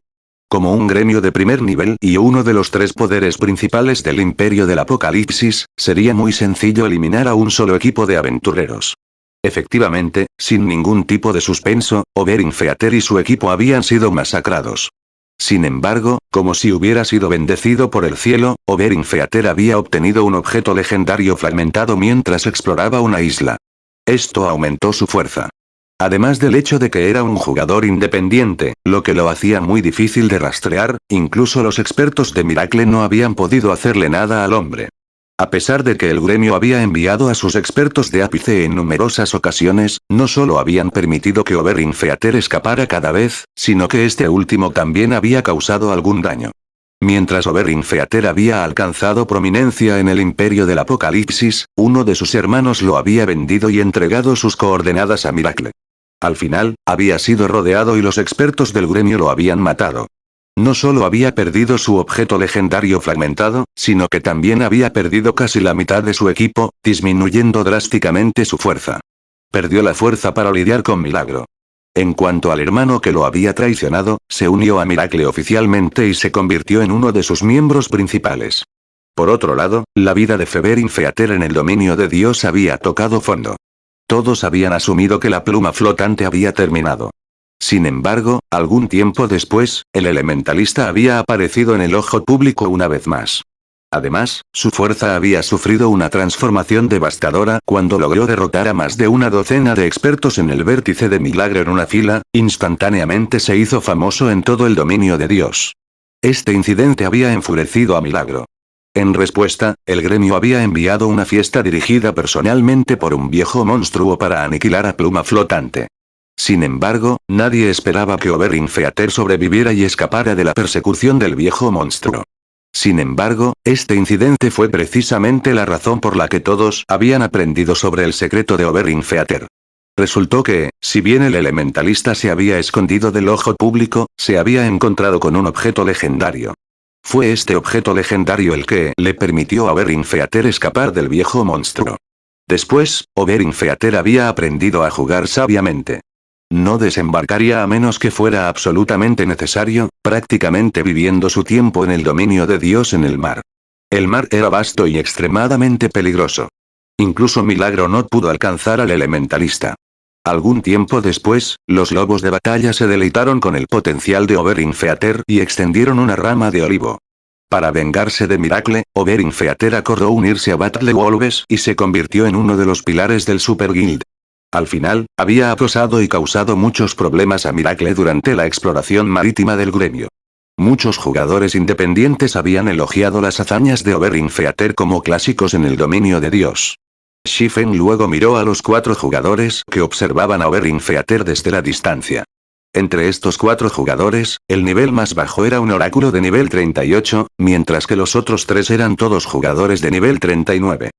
Como un gremio de primer nivel y uno de los tres poderes principales del Imperio del Apocalipsis, sería muy sencillo eliminar a un solo equipo de aventureros. Efectivamente, sin ningún tipo de suspenso, Oberyn Feather y su equipo habían sido masacrados. Sin embargo, como si hubiera sido bendecido por el cielo, Oberyn Feather había obtenido un objeto legendario fragmentado mientras exploraba una isla. Esto aumentó su fuerza. Además del hecho de que era un jugador independiente, lo que lo hacía muy difícil de rastrear, incluso los expertos de Miracle no habían podido hacerle nada al hombre. A pesar de que el gremio había enviado a sus expertos de ápice en numerosas ocasiones, no solo habían permitido que Oberyn Feather escapara cada vez, sino que este último también había causado algún daño. Mientras Oberyn Feather había alcanzado prominencia en el Imperio del Apocalipsis, uno de sus hermanos lo había vendido y entregado sus coordenadas a Miracle. Al final, había sido rodeado y los expertos del gremio lo habían matado. No solo había perdido su objeto legendario fragmentado, sino que también había perdido casi la mitad de su equipo, disminuyendo drásticamente su fuerza. Perdió la fuerza para lidiar con Milagro. En cuanto al hermano que lo había traicionado, se unió a Miracle oficialmente y se convirtió en uno de sus miembros principales. Por otro lado, la vida de Oberyn Feather en el dominio de Dios había tocado fondo. Todos habían asumido que la pluma flotante había terminado. Sin embargo, algún tiempo después, el elementalista había aparecido en el ojo público una vez más. Además, su fuerza había sufrido una transformación devastadora cuando logró derrotar a más de una docena de expertos en el vértice de Milagro en una fila, instantáneamente se hizo famoso en todo el dominio de Dios. Este incidente había enfurecido a Milagro. En respuesta, el gremio había enviado una fiesta dirigida personalmente por un viejo monstruo para aniquilar a Pluma Flotante. Sin embargo, nadie esperaba que Oberyn Feather sobreviviera y escapara de la persecución del viejo monstruo. Sin embargo, este incidente fue precisamente la razón por la que todos habían aprendido sobre el secreto de Oberyn Feather. Resultó que, si bien el elementalista se había escondido del ojo público, se había encontrado con un objeto legendario. Fue este objeto legendario el que le permitió a Oberyn Feather escapar del viejo monstruo. Después, Oberyn Feather había aprendido a jugar sabiamente. No desembarcaría a menos que fuera absolutamente necesario, prácticamente viviendo su tiempo en el dominio de Dios en el mar. El mar era vasto y extremadamente peligroso. Incluso Milagro no pudo alcanzar al elementalista. Algún tiempo después, los lobos de batalla se deleitaron con el potencial de Oberyn Feather y extendieron una rama de olivo. Para vengarse de Miracle, Oberyn Feather acordó unirse a Battle Wolves y se convirtió en uno de los pilares del Super Guild. Al final, había acosado y causado muchos problemas a Miracle durante la exploración marítima del gremio. Muchos jugadores independientes habían elogiado las hazañas de Oberyn Feather como clásicos en el dominio de Dios. Shifen luego miró a los 4 jugadores que observaban a Oberinfeater desde la distancia. Entre estos 4 jugadores, el nivel más bajo era un oráculo de nivel 38, mientras que los otros 3 eran todos jugadores de nivel 39.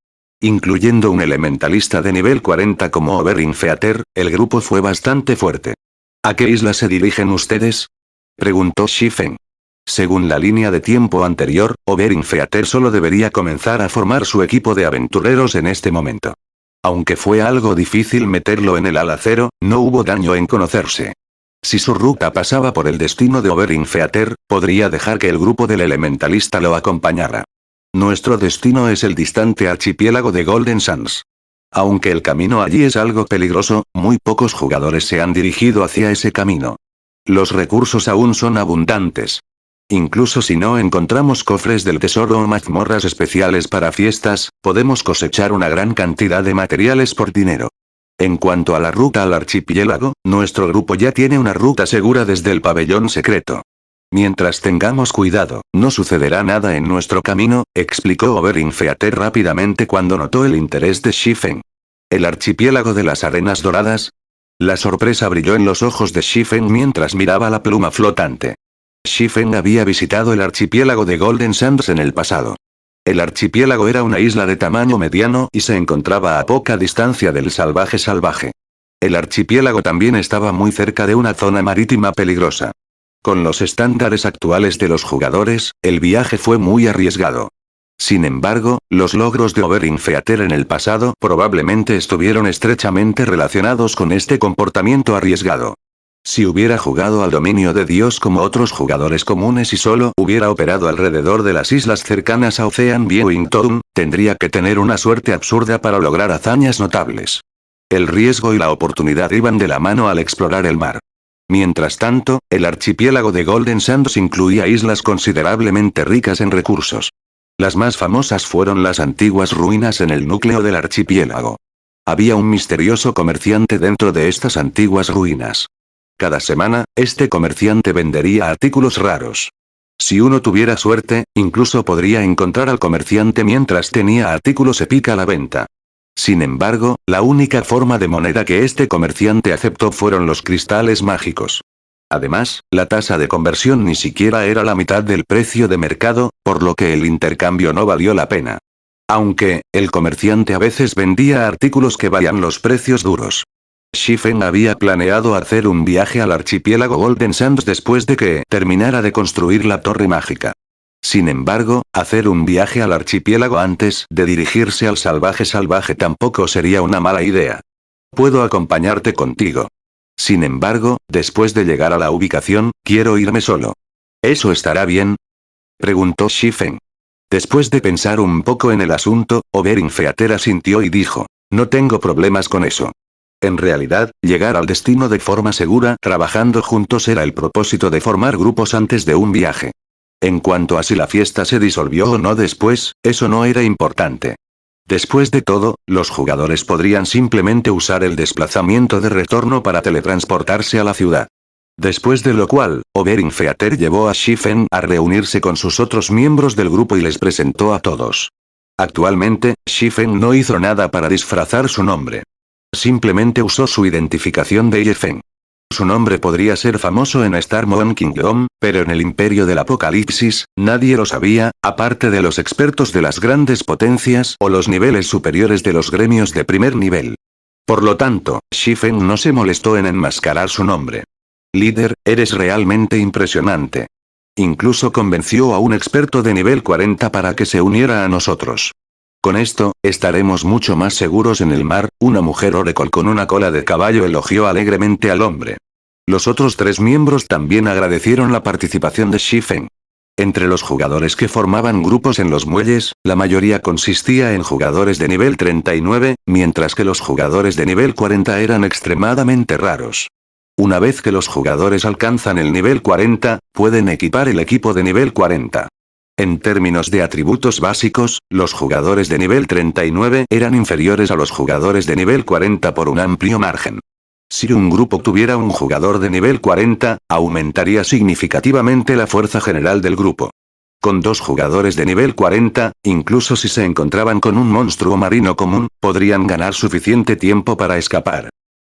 Incluyendo un elementalista de nivel 40 como Oberinfeater, el grupo fue bastante fuerte. ¿A qué isla se dirigen ustedes?, preguntó Shifen. Según la línea de tiempo anterior, Oberinfeater solo debería comenzar a formar su equipo de aventureros en este momento. Aunque fue algo difícil meterlo en el ala cero, no hubo daño en conocerse. Si su ruta pasaba por el destino de Oberinfeater, podría dejar que el grupo del elementalista lo acompañara. Nuestro destino es el distante archipiélago de Golden Sands. Aunque el camino allí es algo peligroso, muy pocos jugadores se han dirigido hacia ese camino. Los recursos aún son abundantes. Incluso si no encontramos cofres del tesoro o mazmorras especiales para fiestas, podemos cosechar una gran cantidad de materiales por dinero. En cuanto a la ruta al archipiélago, nuestro grupo ya tiene una ruta segura desde el pabellón secreto. Mientras tengamos cuidado, no sucederá nada en nuestro camino, explicó Oberinfeater rápidamente cuando notó el interés de Shifen. ¿El archipiélago de las arenas doradas? La sorpresa brilló en los ojos de Shifen mientras miraba la pluma flotante. Shifen había visitado el archipiélago de Golden Sands en el pasado. El archipiélago era una isla de tamaño mediano y se encontraba a poca distancia del salvaje. El archipiélago también estaba muy cerca de una zona marítima peligrosa. Con los estándares actuales de los jugadores, el viaje fue muy arriesgado. Sin embargo, los logros de Oberinfeater en el pasado probablemente estuvieron estrechamente relacionados con este comportamiento arriesgado. Si hubiera jugado al dominio de Dios como otros jugadores comunes y solo hubiera operado alrededor de las islas cercanas a Ocean Viewing Town, tendría que tener una suerte absurda para lograr hazañas notables. El riesgo y la oportunidad iban de la mano al explorar el mar. Mientras tanto, el archipiélago de Golden Sands incluía islas considerablemente ricas en recursos. Las más famosas fueron las antiguas ruinas en el núcleo del archipiélago. Había un misterioso comerciante dentro de estas antiguas ruinas. Cada semana, este comerciante vendería artículos raros. Si uno tuviera suerte, incluso podría encontrar al comerciante mientras tenía artículos épica a la venta. Sin embargo, la única forma de moneda que este comerciante aceptó fueron los cristales mágicos. Además, la tasa de conversión ni siquiera era la mitad del precio de mercado, por lo que el intercambio no valió la pena. Aunque, el comerciante a veces vendía artículos que valían los precios duros. Shifen había planeado hacer un viaje al archipiélago Golden Sands después de que terminara de construir la torre mágica. Sin embargo, hacer un viaje al archipiélago antes de dirigirse al salvaje tampoco sería una mala idea. Puedo acompañarte contigo. Sin embargo, después de llegar a la ubicación, quiero irme solo. ¿Eso estará bien?, preguntó Shifen. Después de pensar un poco en el asunto, Oberinfeater asintió y dijo: no tengo problemas con eso. En realidad, llegar al destino de forma segura trabajando juntos era el propósito de formar grupos antes de un viaje. En cuanto a si la fiesta se disolvió o no después, eso no era importante. Después de todo, los jugadores podrían simplemente usar el desplazamiento de retorno para teletransportarse a la ciudad. Después de lo cual, Oberinfeater llevó a Shifen a reunirse con sus otros miembros del grupo y les presentó a todos. Actualmente, Shifen no hizo nada para disfrazar su nombre. Simplemente usó su identificación de Yefen. Su nombre podría ser famoso en Star Moon Kingdom, pero en el Imperio del Apocalipsis, nadie lo sabía, aparte de los expertos de las grandes potencias o los niveles superiores de los gremios de primer nivel. Por lo tanto, Shifen no se molestó en enmascarar su nombre. Líder, eres realmente impresionante. Incluso convenció a un experto de nivel 40 para que se uniera a nosotros. Con esto, estaremos mucho más seguros en el mar. Una mujer Oracle con una cola de caballo elogió alegremente al hombre. Los otros 3 miembros también agradecieron la participación de Shifen. Entre los jugadores que formaban grupos en los muelles, la mayoría consistía en jugadores de nivel 39, mientras que los jugadores de nivel 40 eran extremadamente raros. Una vez que los jugadores alcanzan el nivel 40, pueden equipar el equipo de nivel 40. En términos de atributos básicos, los jugadores de nivel 39 eran inferiores a los jugadores de nivel 40 por un amplio margen. Si un grupo tuviera un jugador de nivel 40, aumentaría significativamente la fuerza general del grupo. Con 2 jugadores de nivel 40, incluso si se encontraban con un monstruo marino común, podrían ganar suficiente tiempo para escapar.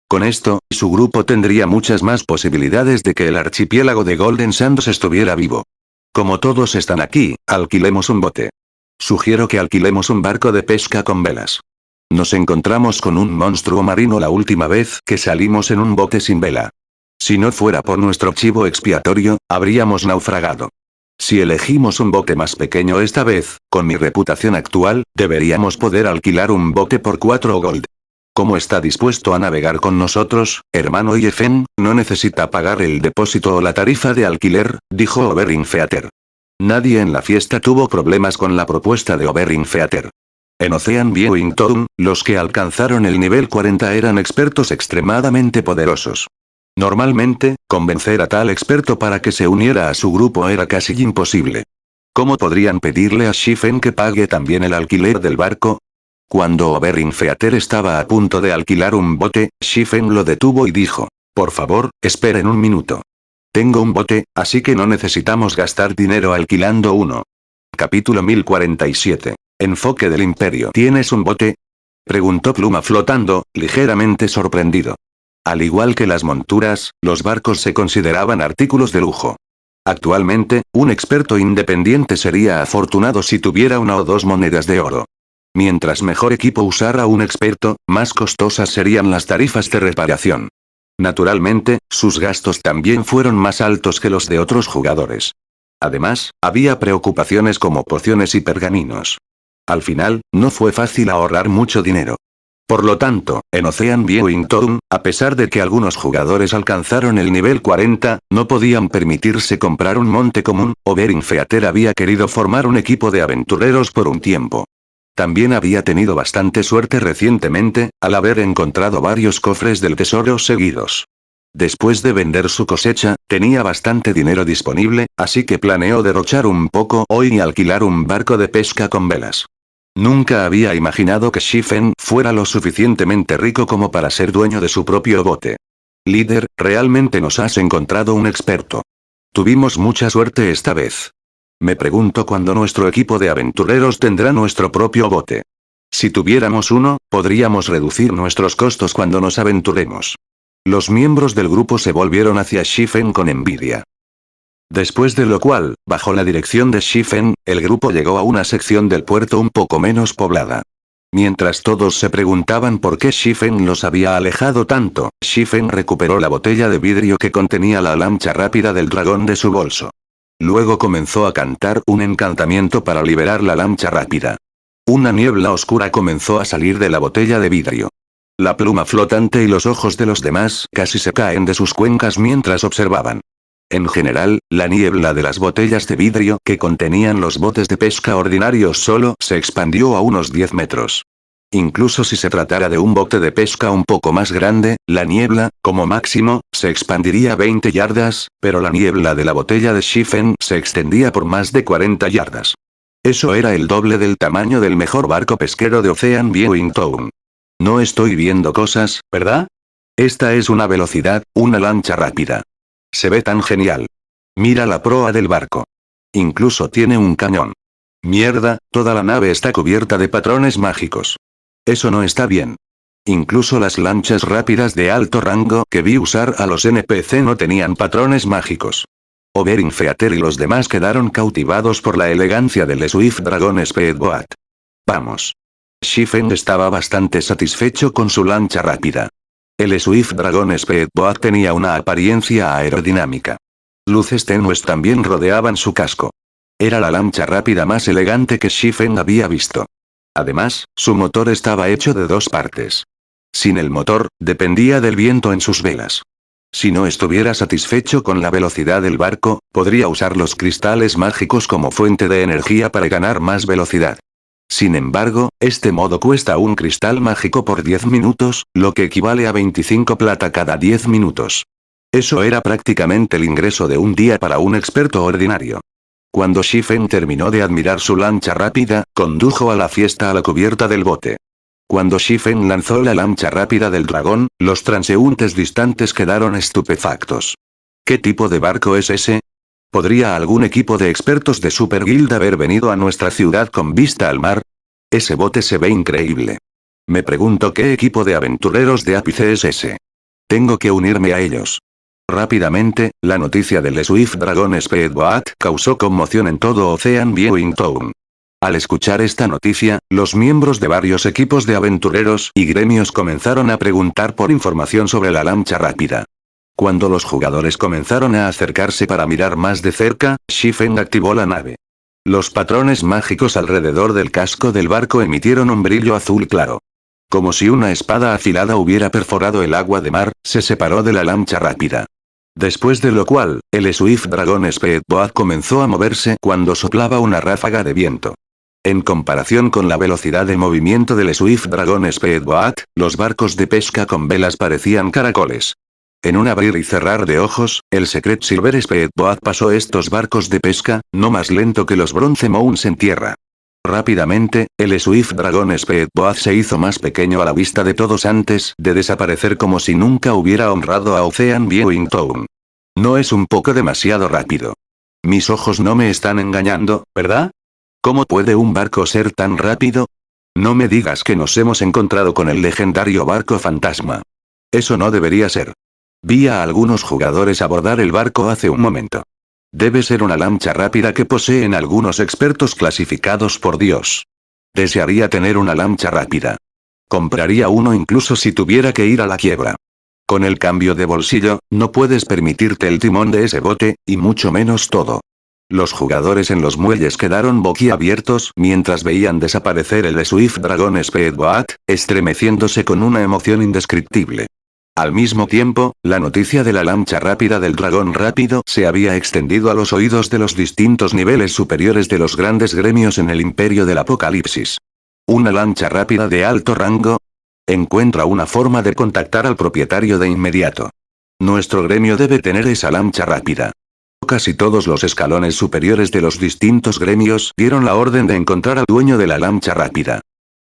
Con esto, su grupo tendría muchas más posibilidades de que el archipiélago de Golden Sands estuviera vivo. Como todos están aquí, alquilemos un bote. Sugiero que alquilemos un barco de pesca con velas. Nos encontramos con un monstruo marino la última vez que salimos en un bote sin vela. Si no fuera por nuestro chivo expiatorio, habríamos naufragado. Si elegimos un bote más pequeño esta vez, con mi reputación actual, deberíamos poder alquilar un bote por 4 gold. ¿Cómo está dispuesto a navegar con nosotros, hermano Yefen? No necesita pagar el depósito o la tarifa de alquiler, dijo Oberyn Feather. Nadie en la fiesta tuvo problemas con la propuesta de Oberyn Feather. En Ocean Viewing Town, los que alcanzaron el nivel 40 eran expertos extremadamente poderosos. Normalmente, convencer a tal experto para que se uniera a su grupo era casi imposible. ¿Cómo podrían pedirle a Shifen que pague también el alquiler del barco? Cuando Oberyn Feather estaba a punto de alquilar un bote, Shifen lo detuvo y dijo: por favor, esperen un minuto. Tengo un bote, así que no necesitamos gastar dinero alquilando uno. Capítulo 1047. Enfoque del Imperio. ¿Tienes un bote? Preguntó Pluma flotando, ligeramente sorprendido. Al igual que las monturas, los barcos se consideraban artículos de lujo. Actualmente, un experto independiente sería afortunado si tuviera 1 o 2 monedas de oro. Mientras mejor equipo usara un experto, más costosas serían las tarifas de reparación. Naturalmente, sus gastos también fueron más altos que los de otros jugadores. Además, había preocupaciones como pociones y pergaminos. Al final, no fue fácil ahorrar mucho dinero. Por lo tanto, en Ocean Viewing Town, a pesar de que algunos jugadores alcanzaron el nivel 40, no podían permitirse comprar un monte común. Oberyn Feather había querido formar un equipo de aventureros por un tiempo. También había tenido bastante suerte recientemente, al haber encontrado varios cofres del tesoro seguidos. Después de vender su cosecha, tenía bastante dinero disponible, así que planeó derrochar un poco hoy y alquilar un barco de pesca con velas. Nunca había imaginado que Shifen fuera lo suficientemente rico como para ser dueño de su propio bote. Líder, realmente nos has encontrado un experto. Tuvimos mucha suerte esta vez. Me pregunto cuándo nuestro equipo de aventureros tendrá nuestro propio bote. Si tuviéramos uno, podríamos reducir nuestros costos cuando nos aventuremos. Los miembros del grupo se volvieron hacia Shifen con envidia. Después de lo cual, bajo la dirección de Shifen, el grupo llegó a una sección del puerto un poco menos poblada. Mientras todos se preguntaban por qué Shifen los había alejado tanto, Shifen recuperó la botella de vidrio que contenía la lancha rápida del dragón de su bolso. Luego comenzó a cantar un encantamiento para liberar la lancha rápida. Una niebla oscura comenzó a salir de la botella de vidrio. La pluma flotante y los ojos de los demás casi se caen de sus cuencas mientras observaban. En general, la niebla de las botellas de vidrio que contenían los botes de pesca ordinarios solo se expandió a unos 10 metros. Incluso si se tratara de un bote de pesca un poco más grande, la niebla, como máximo, se expandiría 20 yardas, pero la niebla de la botella de Shifen se extendía por más de 40 yardas. Eso era el doble del tamaño del mejor barco pesquero de Ocean Viewing Town. No estoy viendo cosas, ¿verdad? Esta es una velocidad, una lancha rápida. Se ve tan genial. Mira la proa del barco. Incluso tiene un cañón. Mierda, toda la nave está cubierta de patrones mágicos. Eso no está bien. Incluso las lanchas rápidas de alto rango que vi usar a los NPC no tenían patrones mágicos. Oberyn Feather y los demás quedaron cautivados por la elegancia del Swift Dragon Speedboat. Vamos. Shifen estaba bastante satisfecho con su lancha rápida. El Swift Dragon Speedboat tenía una apariencia aerodinámica. Luces tenues también rodeaban su casco. Era la lancha rápida más elegante que Shifen había visto. Además, su motor estaba hecho de 2 partes. Sin el motor, dependía del viento en sus velas. Si no estuviera satisfecho con la velocidad del barco, podría usar los cristales mágicos como fuente de energía para ganar más velocidad. Sin embargo, este modo cuesta un cristal mágico por 10 minutos, lo que equivale a 25 plata cada 10 minutos. Eso era prácticamente el ingreso de un día para un experto ordinario. Cuando Shifen terminó de admirar su lancha rápida, condujo a la fiesta a la cubierta del bote. Cuando Shifen lanzó la lancha rápida del dragón, los transeúntes distantes quedaron estupefactos. ¿Qué tipo de barco es ese? ¿Podría algún equipo de expertos de Super Guild haber venido a nuestra ciudad con vista al mar? Ese bote se ve increíble. Me pregunto qué equipo de aventureros de Ápice es ese. Tengo que unirme a ellos. Rápidamente, la noticia del Swift Dragon Speedboat causó conmoción en todo Ocean Viewing Town. Al escuchar esta noticia, los miembros de varios equipos de aventureros y gremios comenzaron a preguntar por información sobre la lancha rápida. Cuando los jugadores comenzaron a acercarse para mirar más de cerca, Shifen activó la nave. Los patrones mágicos alrededor del casco del barco emitieron un brillo azul claro. Como si una espada afilada hubiera perforado el agua de mar, se separó de la lancha rápida. Después de lo cual, el Swift Dragon Speedboat comenzó a moverse cuando soplaba una ráfaga de viento. En comparación con la velocidad de movimiento del Swift Dragon Speedboat, los barcos de pesca con velas parecían caracoles. En un abrir y cerrar de ojos, el Secret Silver Speedboat pasó estos barcos de pesca, no más lento que los Bronze Mounts en tierra. Rápidamente, el Swift Dragon Speedboat se hizo más pequeño a la vista de todos antes de desaparecer como si nunca hubiera honrado a Ocean Viewing Town. No es un poco demasiado rápido. Mis ojos no me están engañando, ¿verdad? ¿Cómo puede un barco ser tan rápido? No me digas que nos hemos encontrado con el legendario barco fantasma. Eso no debería ser. Vi a algunos jugadores abordar el barco hace un momento. Debe ser una lancha rápida que poseen algunos expertos clasificados por Dios. Desearía tener una lancha rápida. Compraría uno incluso si tuviera que ir a la quiebra. Con el cambio de bolsillo, no puedes permitirte el timón de ese bote, y mucho menos todo. Los jugadores en los muelles quedaron boquiabiertos mientras veían desaparecer el Swift Dragon Speedboat, estremeciéndose con una emoción indescriptible. Al mismo tiempo, la noticia de la lancha rápida del dragón rápido se había extendido a los oídos de los distintos niveles superiores de los grandes gremios en el Imperio del Apocalipsis. ¿Una lancha rápida de alto rango? Encuentra una forma de contactar al propietario de inmediato. Nuestro gremio debe tener esa lancha rápida. Casi todos los escalones superiores de los distintos gremios dieron la orden de encontrar al dueño de la lancha rápida.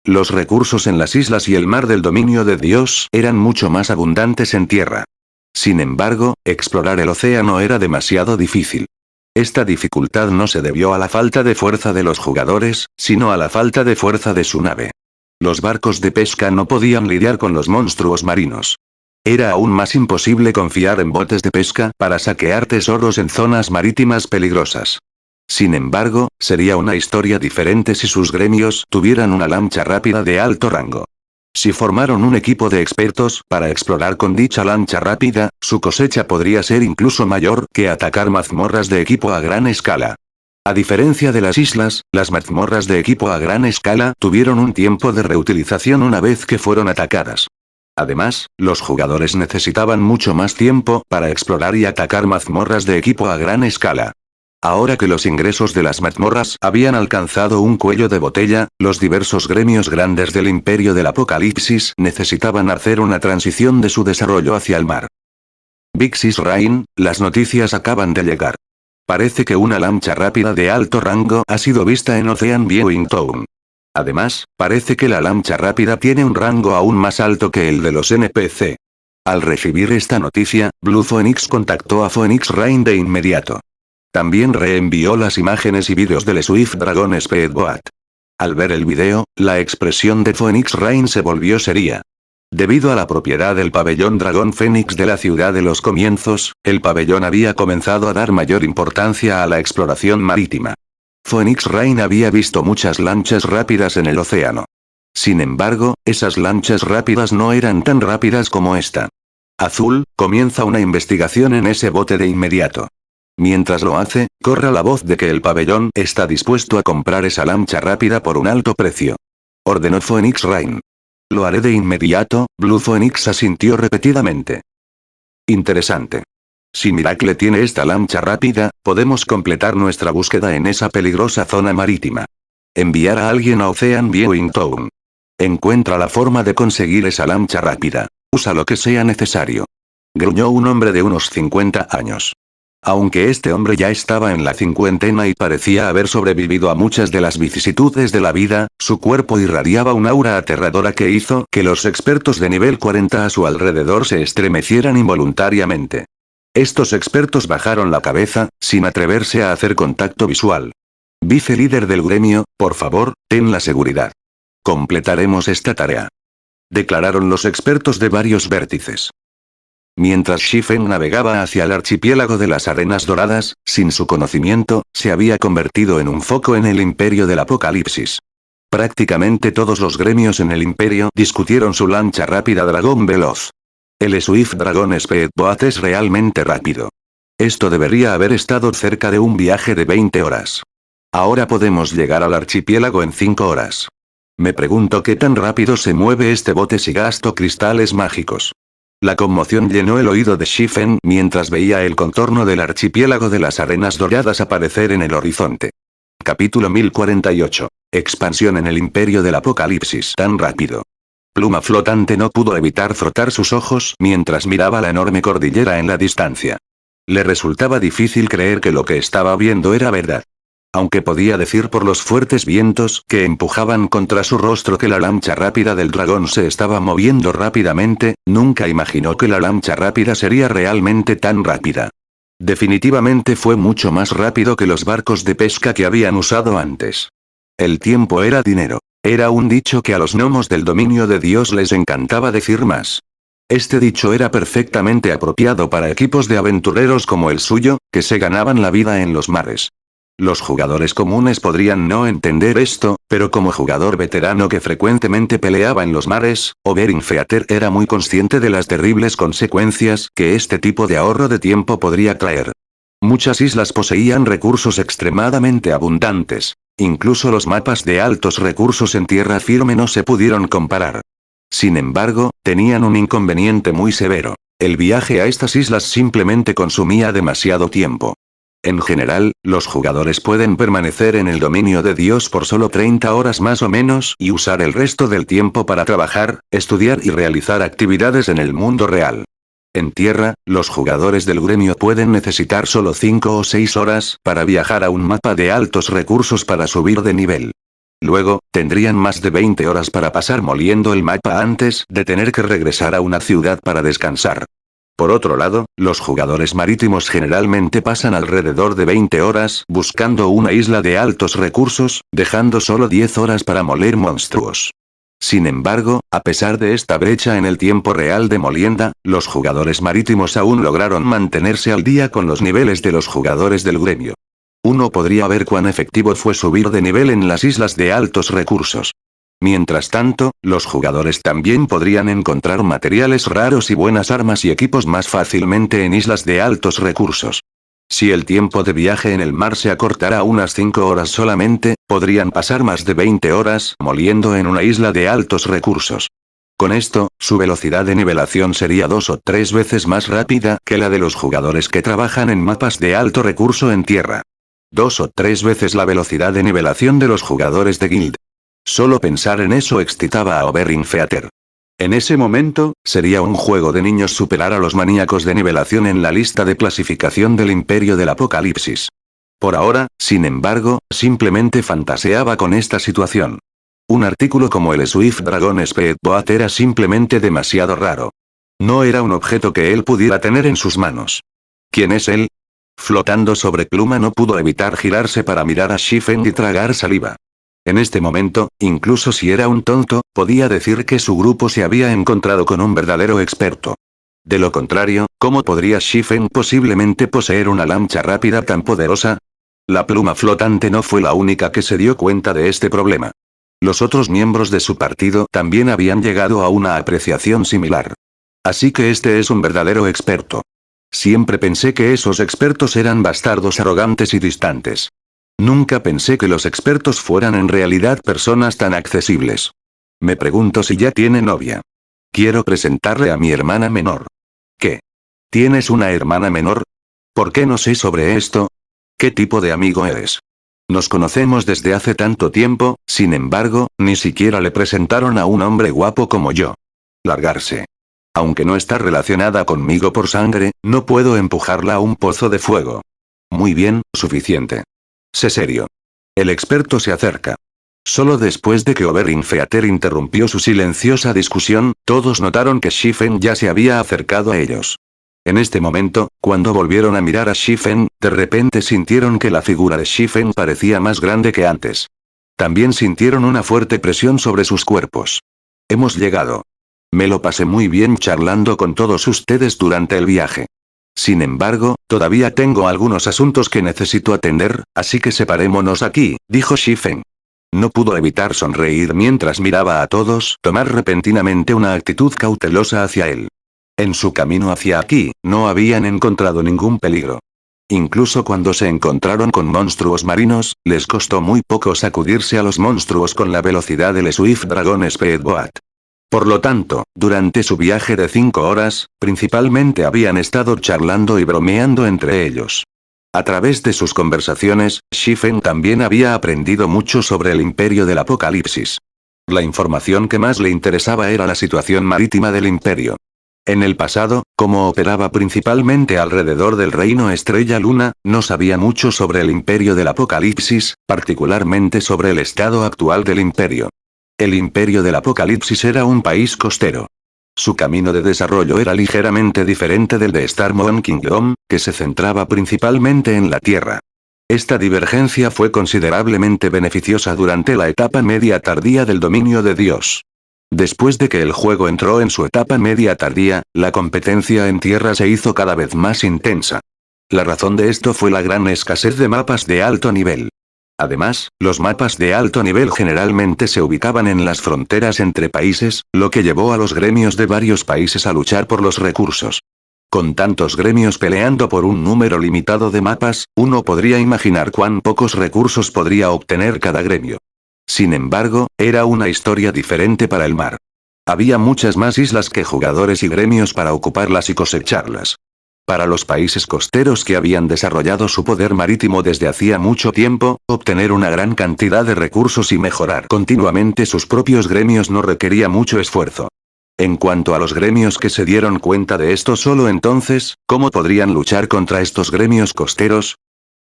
Los recursos en las islas y el mar del dominio de Dios eran mucho más abundantes en tierra. Sin embargo, explorar el océano era demasiado difícil. Esta dificultad no se debió a la falta de fuerza de los jugadores, sino a la falta de fuerza de su nave. Los barcos de pesca no podían lidiar con los monstruos marinos. Era aún más imposible confiar en botes de pesca para saquear tesoros en zonas marítimas peligrosas. Sin embargo, sería una historia diferente si sus gremios tuvieran una lancha rápida de alto rango. Si formaron un equipo de expertos para explorar con dicha lancha rápida, su cosecha podría ser incluso mayor que atacar mazmorras de equipo a gran escala. A diferencia de las islas, las mazmorras de equipo a gran escala tuvieron un tiempo de reutilización una vez que fueron atacadas. Además, los jugadores necesitaban mucho más tiempo para explorar y atacar mazmorras de equipo a gran escala. Ahora que los ingresos de las mazmorras habían alcanzado un cuello de botella, los diversos gremios grandes del Imperio del Apocalipsis necesitaban hacer una transición de su desarrollo hacia el mar. Vixis Rain, las noticias acaban de llegar. Parece que una lancha rápida de alto rango ha sido vista en Ocean Viewing Town. Además, parece que la lancha rápida tiene un rango aún más alto que el de los NPC. Al recibir esta noticia, Blue Phoenix contactó a Phoenix Rain de inmediato. También reenvió las imágenes y vídeos del Swift Dragon Speedboat. Al ver el video, la expresión de Phoenix Rain se volvió seria. Debido a la propiedad del pabellón Dragón Fénix de la ciudad de los comienzos, el pabellón había comenzado a dar mayor importancia a la exploración marítima. Phoenix Rain había visto muchas lanchas rápidas en el océano. Sin embargo, esas lanchas rápidas no eran tan rápidas como esta. Azul, comienza una investigación en ese bote de inmediato. Mientras lo hace, corre la voz de que el pabellón está dispuesto a comprar esa lancha rápida por un alto precio. Ordenó Phoenix Rain. Lo haré de inmediato, Blue Phoenix asintió repetidamente. Interesante. Si Miracle tiene esta lancha rápida, podemos completar nuestra búsqueda en esa peligrosa zona marítima. Enviar a alguien a Ocean Viewing Town. Encuentra la forma de conseguir esa lancha rápida. Usa lo que sea necesario. Gruñó un hombre de unos 50 años. Aunque este hombre ya estaba en la cincuentena y parecía haber sobrevivido a muchas de las vicisitudes de la vida, su cuerpo irradiaba un aura aterradora que hizo que los expertos de nivel 40 a su alrededor se estremecieran involuntariamente. Estos expertos bajaron la cabeza, sin atreverse a hacer contacto visual. Vice-líder del gremio, por favor, ten la seguridad. Completaremos esta tarea. Declararon los expertos de varios vértices. Mientras Shifen navegaba hacia el archipiélago de las Arenas Doradas, sin su conocimiento, se había convertido en un foco en el imperio del apocalipsis. Prácticamente todos los gremios en el imperio discutieron su lancha rápida dragón veloz. El Swift Dragon Speedboat es realmente rápido. Esto debería haber estado cerca de un viaje de 20 horas. Ahora podemos llegar al archipiélago en 5 horas. Me pregunto qué tan rápido se mueve este bote si gasto cristales mágicos. La conmoción llenó el oído de Shifen mientras veía el contorno del archipiélago de las Arenas Doradas aparecer en el horizonte. Capítulo 1048. Expansión en el imperio del apocalipsis. Tan rápido. Pluma Flotante no pudo evitar frotar sus ojos mientras miraba la enorme cordillera en la distancia. Le resultaba difícil creer que lo que estaba viendo era verdad. Aunque podía decir por los fuertes vientos que empujaban contra su rostro que la lancha rápida del dragón se estaba moviendo rápidamente, nunca imaginó que la lancha rápida sería realmente tan rápida. Definitivamente fue mucho más rápido que los barcos de pesca que habían usado antes. El tiempo era dinero. Era un dicho que a los gnomos del dominio de Dios les encantaba decir más. Este dicho era perfectamente apropiado para equipos de aventureros como el suyo, que se ganaban la vida en los mares. Los jugadores comunes podrían no entender esto, pero como jugador veterano que frecuentemente peleaba en los mares, Oberyn Feather era muy consciente de las terribles consecuencias que este tipo de ahorro de tiempo podría traer. Muchas islas poseían recursos extremadamente abundantes. Incluso los mapas de altos recursos en tierra firme no se pudieron comparar. Sin embargo, tenían un inconveniente muy severo. El viaje a estas islas simplemente consumía demasiado tiempo. En general, los jugadores pueden permanecer en el dominio de Dios por solo 30 horas más o menos y usar el resto del tiempo para trabajar, estudiar y realizar actividades en el mundo real. En tierra, los jugadores del gremio pueden necesitar solo 5 o 6 horas para viajar a un mapa de altos recursos para subir de nivel. Luego, tendrían más de 20 horas para pasar moliendo el mapa antes de tener que regresar a una ciudad para descansar. Por otro lado, los jugadores marítimos generalmente pasan alrededor de 20 horas buscando una isla de altos recursos, dejando solo 10 horas para moler monstruos. Sin embargo, a pesar de esta brecha en el tiempo real de molienda, los jugadores marítimos aún lograron mantenerse al día con los niveles de los jugadores del gremio. Uno podría ver cuán efectivo fue subir de nivel en las islas de altos recursos. Mientras tanto, los jugadores también podrían encontrar materiales raros y buenas armas y equipos más fácilmente en islas de altos recursos. Si el tiempo de viaje en el mar se acortara a unas 5 horas solamente, podrían pasar más de 20 horas moliendo en una isla de altos recursos. Con esto, su velocidad de nivelación sería 2 o 3 veces más rápida que la de los jugadores que trabajan en mapas de alto recurso en tierra. 2 o 3 veces la velocidad de nivelación de los jugadores de guild. Solo pensar en eso excitaba a Oberyn Feather. En ese momento, sería un juego de niños superar a los maníacos de nivelación en la lista de clasificación del Imperio del Apocalipsis. Por ahora, sin embargo, simplemente fantaseaba con esta situación. Un artículo como el Swift Dragon Speedboat era simplemente demasiado raro. No era un objeto que él pudiera tener en sus manos. ¿Quién es él? Flotando sobre Pluma no pudo evitar girarse para mirar a Shifen y tragar saliva. En este momento, incluso si era un tonto, podía decir que su grupo se había encontrado con un verdadero experto. De lo contrario, ¿cómo podría Shifen posiblemente poseer una lancha rápida tan poderosa? La Pluma Flotante no fue la única que se dio cuenta de este problema. Los otros miembros de su partido también habían llegado a una apreciación similar. Así que este es un verdadero experto. Siempre pensé que esos expertos eran bastardos arrogantes y distantes. Nunca pensé que los expertos fueran en realidad personas tan accesibles. Me pregunto si ya tiene novia. Quiero presentarle a mi hermana menor. ¿Qué? ¿Tienes una hermana menor? ¿Por qué no sé sobre esto? ¿Qué tipo de amigo eres? Nos conocemos desde hace tanto tiempo, sin embargo, ni siquiera le presentaron a un hombre guapo como yo. Largarse. Aunque no está relacionada conmigo por sangre, no puedo empujarla a un pozo de fuego. Muy bien, suficiente. Sé serio. El experto se acerca. Solo después de que Oberyn Feather interrumpió su silenciosa discusión, todos notaron que Shifen ya se había acercado a ellos. En este momento, cuando volvieron a mirar a Shifen, de repente sintieron que la figura de Shifen parecía más grande que antes. También sintieron una fuerte presión sobre sus cuerpos. Hemos llegado. Me lo pasé muy bien charlando con todos ustedes durante el viaje. Sin embargo, todavía tengo algunos asuntos que necesito atender, así que separémonos aquí, dijo Shifen. No pudo evitar sonreír mientras miraba a todos tomar repentinamente una actitud cautelosa hacia él. En su camino hacia aquí, no habían encontrado ningún peligro. Incluso cuando se encontraron con monstruos marinos, les costó muy poco sacudirse a los monstruos con la velocidad del Swift Dragon Speedboat. Por lo tanto, durante su viaje de 5 horas, principalmente habían estado charlando y bromeando entre ellos. A través de sus conversaciones, Shifen también había aprendido mucho sobre el Imperio del Apocalipsis. La información que más le interesaba era la situación marítima del Imperio. En el pasado, como operaba principalmente alrededor del reino Estrella Luna, no sabía mucho sobre el Imperio del Apocalipsis, particularmente sobre el estado actual del Imperio. El Imperio del Apocalipsis era un país costero. Su camino de desarrollo era ligeramente diferente del de Star Moon Kingdom, que se centraba principalmente en la Tierra. Esta divergencia fue considerablemente beneficiosa durante la etapa media tardía del dominio de Dios. Después de que el juego entró en su etapa media tardía, la competencia en tierra se hizo cada vez más intensa. La razón de esto fue la gran escasez de mapas de alto nivel. Además, los mapas de alto nivel generalmente se ubicaban en las fronteras entre países, lo que llevó a los gremios de varios países a luchar por los recursos. Con tantos gremios peleando por un número limitado de mapas, uno podría imaginar cuán pocos recursos podría obtener cada gremio. Sin embargo, era una historia diferente para el mar. Había muchas más islas que jugadores y gremios para ocuparlas y cosecharlas. Para los países costeros que habían desarrollado su poder marítimo desde hacía mucho tiempo, obtener una gran cantidad de recursos y mejorar continuamente sus propios gremios no requería mucho esfuerzo. En cuanto a los gremios que se dieron cuenta de esto solo entonces, ¿cómo podrían luchar contra estos gremios costeros?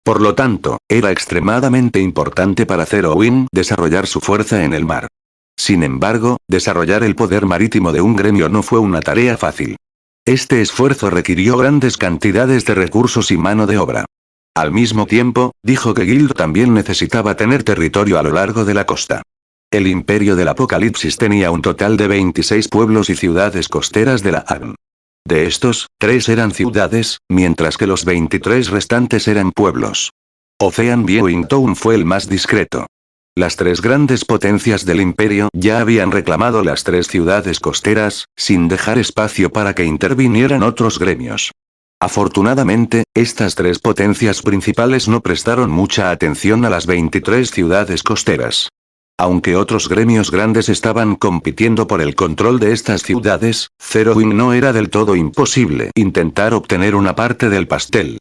Por lo tanto, era extremadamente importante para Zerowin desarrollar su fuerza en el mar. Sin embargo, desarrollar el poder marítimo de un gremio no fue una tarea fácil. Este esfuerzo requirió grandes cantidades de recursos y mano de obra. Al mismo tiempo, dijo que Guild también necesitaba tener territorio a lo largo de la costa. El Imperio del Apocalipsis tenía un total de 26 pueblos y ciudades costeras de la ARN. De estos, 3 eran ciudades, mientras que los 23 restantes eran pueblos. Ocean Viewing Town fue el más discreto. Las 3 grandes potencias del imperio ya habían reclamado las 3 ciudades costeras, sin dejar espacio para que intervinieran otros gremios. Afortunadamente, estas 3 potencias principales no prestaron mucha atención a las 23 ciudades costeras. Aunque otros gremios grandes estaban compitiendo por el control de estas ciudades, Zerowin no era del todo imposible intentar obtener una parte del pastel.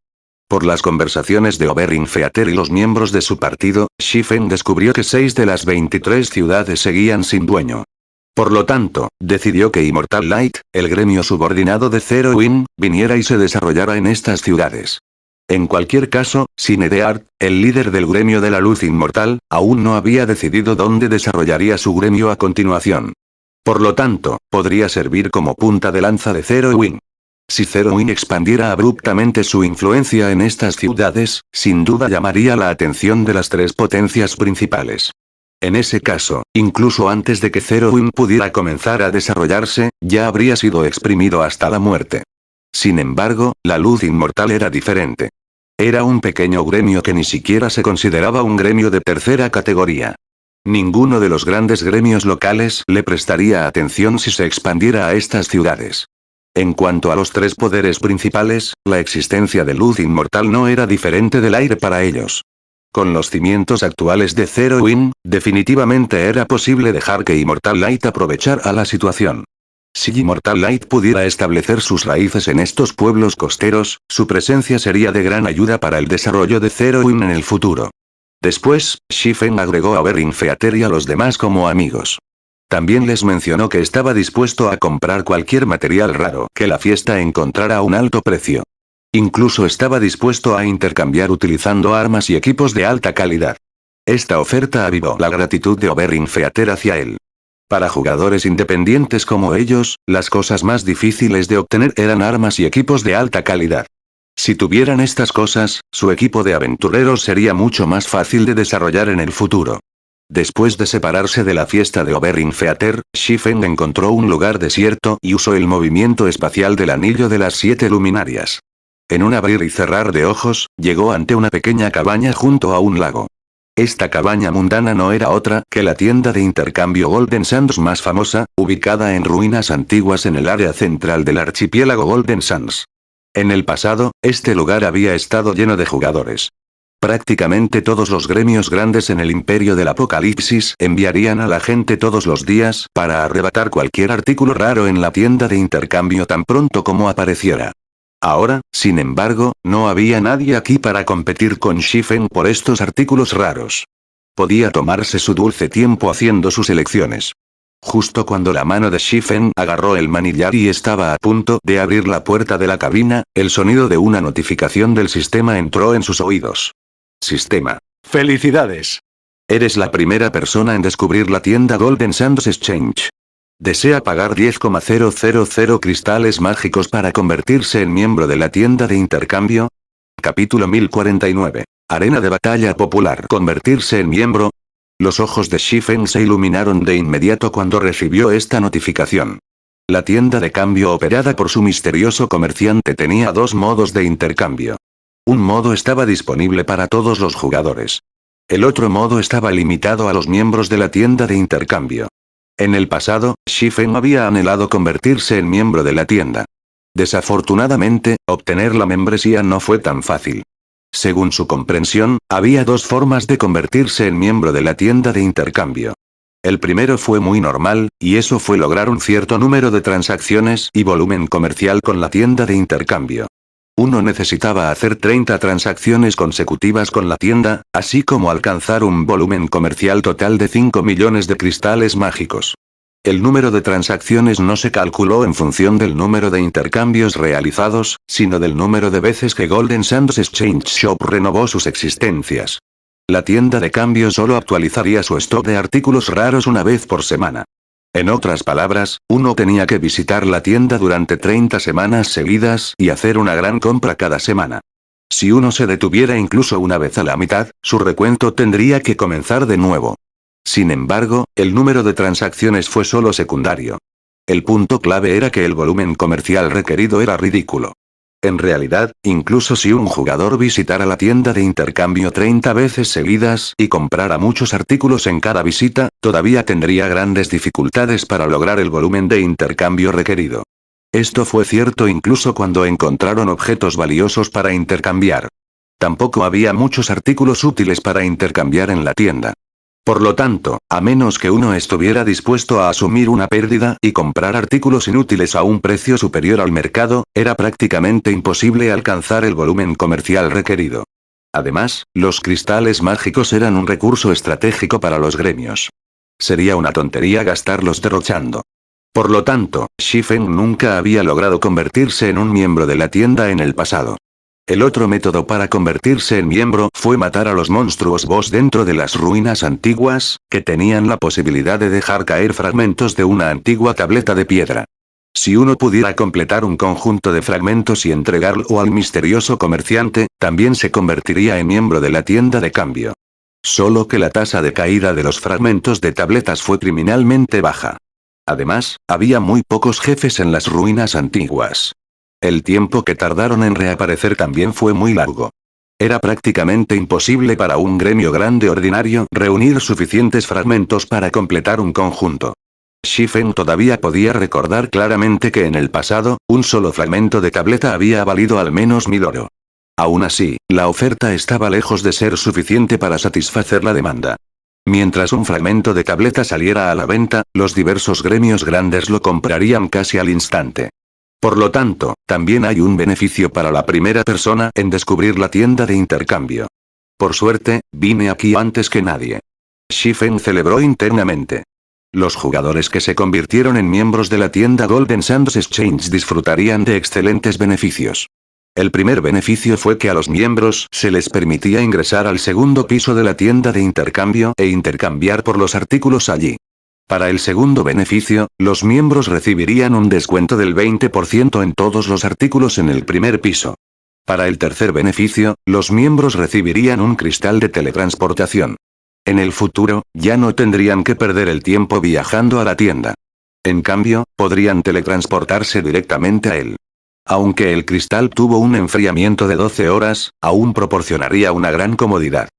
Por las conversaciones de Oberyn Feather y los miembros de su partido, Shifen descubrió que 6 de las 23 ciudades seguían sin dueño. Por lo tanto, decidió que Immortal Light, el gremio subordinado de Zerowin, viniera y se desarrollara en estas ciudades. En cualquier caso, Sinedeart, el líder del gremio de la luz inmortal, aún no había decidido dónde desarrollaría su gremio a continuación. Por lo tanto, podría servir como punta de lanza de Zerowin. Si Zerowin expandiera abruptamente su influencia en estas ciudades, sin duda llamaría la atención de las 3 potencias principales. En ese caso, incluso antes de que Zerowin pudiera comenzar a desarrollarse, ya habría sido exprimido hasta la muerte. Sin embargo, la luz inmortal era diferente. Era un pequeño gremio que ni siquiera se consideraba un gremio de tercera categoría. Ninguno de los grandes gremios locales le prestaría atención si se expandiera a estas ciudades. En cuanto a los 3 poderes principales, la existencia de luz inmortal no era diferente del aire para ellos. Con los cimientos actuales de Zerowin, definitivamente era posible dejar que Immortal Light aprovechara la situación. Si Immortal Light pudiera establecer sus raíces en estos pueblos costeros, su presencia sería de gran ayuda para el desarrollo de Zerowin en el futuro. Después, Shifen agregó a Oberyn Feather y a los demás como amigos. También les mencionó que estaba dispuesto a comprar cualquier material raro que la fiesta encontrara a un alto precio. Incluso estaba dispuesto a intercambiar utilizando armas y equipos de alta calidad. Esta oferta avivó la gratitud de Oberyn Feather hacia él. Para jugadores independientes como ellos, las cosas más difíciles de obtener eran armas y equipos de alta calidad. Si tuvieran estas cosas, su equipo de aventureros sería mucho más fácil de desarrollar en el futuro. Después de separarse de la fiesta de Oberyn Theater, Shifen encontró un lugar desierto y usó el movimiento espacial del anillo de las 7 luminarias. En un abrir y cerrar de ojos, llegó ante una pequeña cabaña junto a un lago. Esta cabaña mundana no era otra que la tienda de intercambio Golden Sands más famosa, ubicada en ruinas antiguas en el área central del archipiélago Golden Sands. En el pasado, este lugar había estado lleno de jugadores. Prácticamente todos los gremios grandes en el Imperio del Apocalipsis enviarían a la gente todos los días para arrebatar cualquier artículo raro en la tienda de intercambio tan pronto como apareciera. Ahora, sin embargo, no había nadie aquí para competir con Shifen por estos artículos raros. Podía tomarse su dulce tiempo haciendo sus elecciones. Justo cuando la mano de Shifen agarró el manillar y estaba a punto de abrir la puerta de la cabina, el sonido de una notificación del sistema entró en sus oídos. Sistema. ¡Felicidades! Eres la primera persona en descubrir la tienda Golden Sands Exchange. ¿Desea pagar 10,000 cristales mágicos para convertirse en miembro de la tienda de intercambio? Capítulo 1049. Arena de batalla popular. ¿Convertirse en miembro? Los ojos de Shifen se iluminaron de inmediato cuando recibió esta notificación. La tienda de cambio operada por su misterioso comerciante tenía 2 modos de intercambio. Un modo estaba disponible para todos los jugadores. El otro modo estaba limitado a los miembros de la tienda de intercambio. En el pasado, Shifen había anhelado convertirse en miembro de la tienda. Desafortunadamente, obtener la membresía no fue tan fácil. Según su comprensión, había 2 formas de convertirse en miembro de la tienda de intercambio. El primero fue muy normal, y eso fue lograr un cierto número de transacciones y volumen comercial con la tienda de intercambio. Uno necesitaba hacer 30 transacciones consecutivas con la tienda, así como alcanzar un volumen comercial total de 5 millones de cristales mágicos. El número de transacciones no se calculó en función del número de intercambios realizados, sino del número de veces que Golden Sands Exchange Shop renovó sus existencias. La tienda de cambio solo actualizaría su stock de artículos raros una vez por semana. En otras palabras, uno tenía que visitar la tienda durante 30 semanas seguidas y hacer una gran compra cada semana. Si uno se detuviera incluso una vez a la mitad, su recuento tendría que comenzar de nuevo. Sin embargo, el número de transacciones fue solo secundario. El punto clave era que el volumen comercial requerido era ridículo. En realidad, incluso si un jugador visitara la tienda de intercambio 30 veces seguidas y comprara muchos artículos en cada visita, todavía tendría grandes dificultades para lograr el volumen de intercambio requerido. Esto fue cierto incluso cuando encontraron objetos valiosos para intercambiar. Tampoco había muchos artículos útiles para intercambiar en la tienda. Por lo tanto, a menos que uno estuviera dispuesto a asumir una pérdida y comprar artículos inútiles a un precio superior al mercado, era prácticamente imposible alcanzar el volumen comercial requerido. Además, los cristales mágicos eran un recurso estratégico para los gremios. Sería una tontería gastarlos derrochando. Por lo tanto, Shifen nunca había logrado convertirse en un miembro de la tienda en el pasado. El otro método para convertirse en miembro fue matar a los monstruos boss dentro de las ruinas antiguas, que tenían la posibilidad de dejar caer fragmentos de una antigua tableta de piedra. Si uno pudiera completar un conjunto de fragmentos y entregarlo al misterioso comerciante, también se convertiría en miembro de la tienda de cambio. Solo que la tasa de caída de los fragmentos de tabletas fue criminalmente baja. Además, había muy pocos jefes en las ruinas antiguas. El tiempo que tardaron en reaparecer también fue muy largo. Era prácticamente imposible para un gremio grande ordinario reunir suficientes fragmentos para completar un conjunto. Shifen todavía podía recordar claramente que en el pasado, un solo fragmento de tableta había valido al menos 1000 oro. Aún así, la oferta estaba lejos de ser suficiente para satisfacer la demanda. Mientras un fragmento de tableta saliera a la venta, los diversos gremios grandes lo comprarían casi al instante. Por lo tanto, también hay un beneficio para la primera persona en descubrir la tienda de intercambio. Por suerte, vine aquí antes que nadie. Shifen celebró internamente. Los jugadores que se convirtieron en miembros de la tienda Golden Sands Exchange disfrutarían de excelentes beneficios. El primer beneficio fue que a los miembros se les permitía ingresar al segundo piso de la tienda de intercambio e intercambiar por los artículos allí. Para el segundo beneficio, los miembros recibirían un descuento del 20% en todos los artículos en el primer piso. Para el tercer beneficio, los miembros recibirían un cristal de teletransportación. En el futuro, ya no tendrían que perder el tiempo viajando a la tienda. En cambio, podrían teletransportarse directamente a él. Aunque el cristal tuvo un enfriamiento de 12 horas, aún proporcionaría una gran comodidad.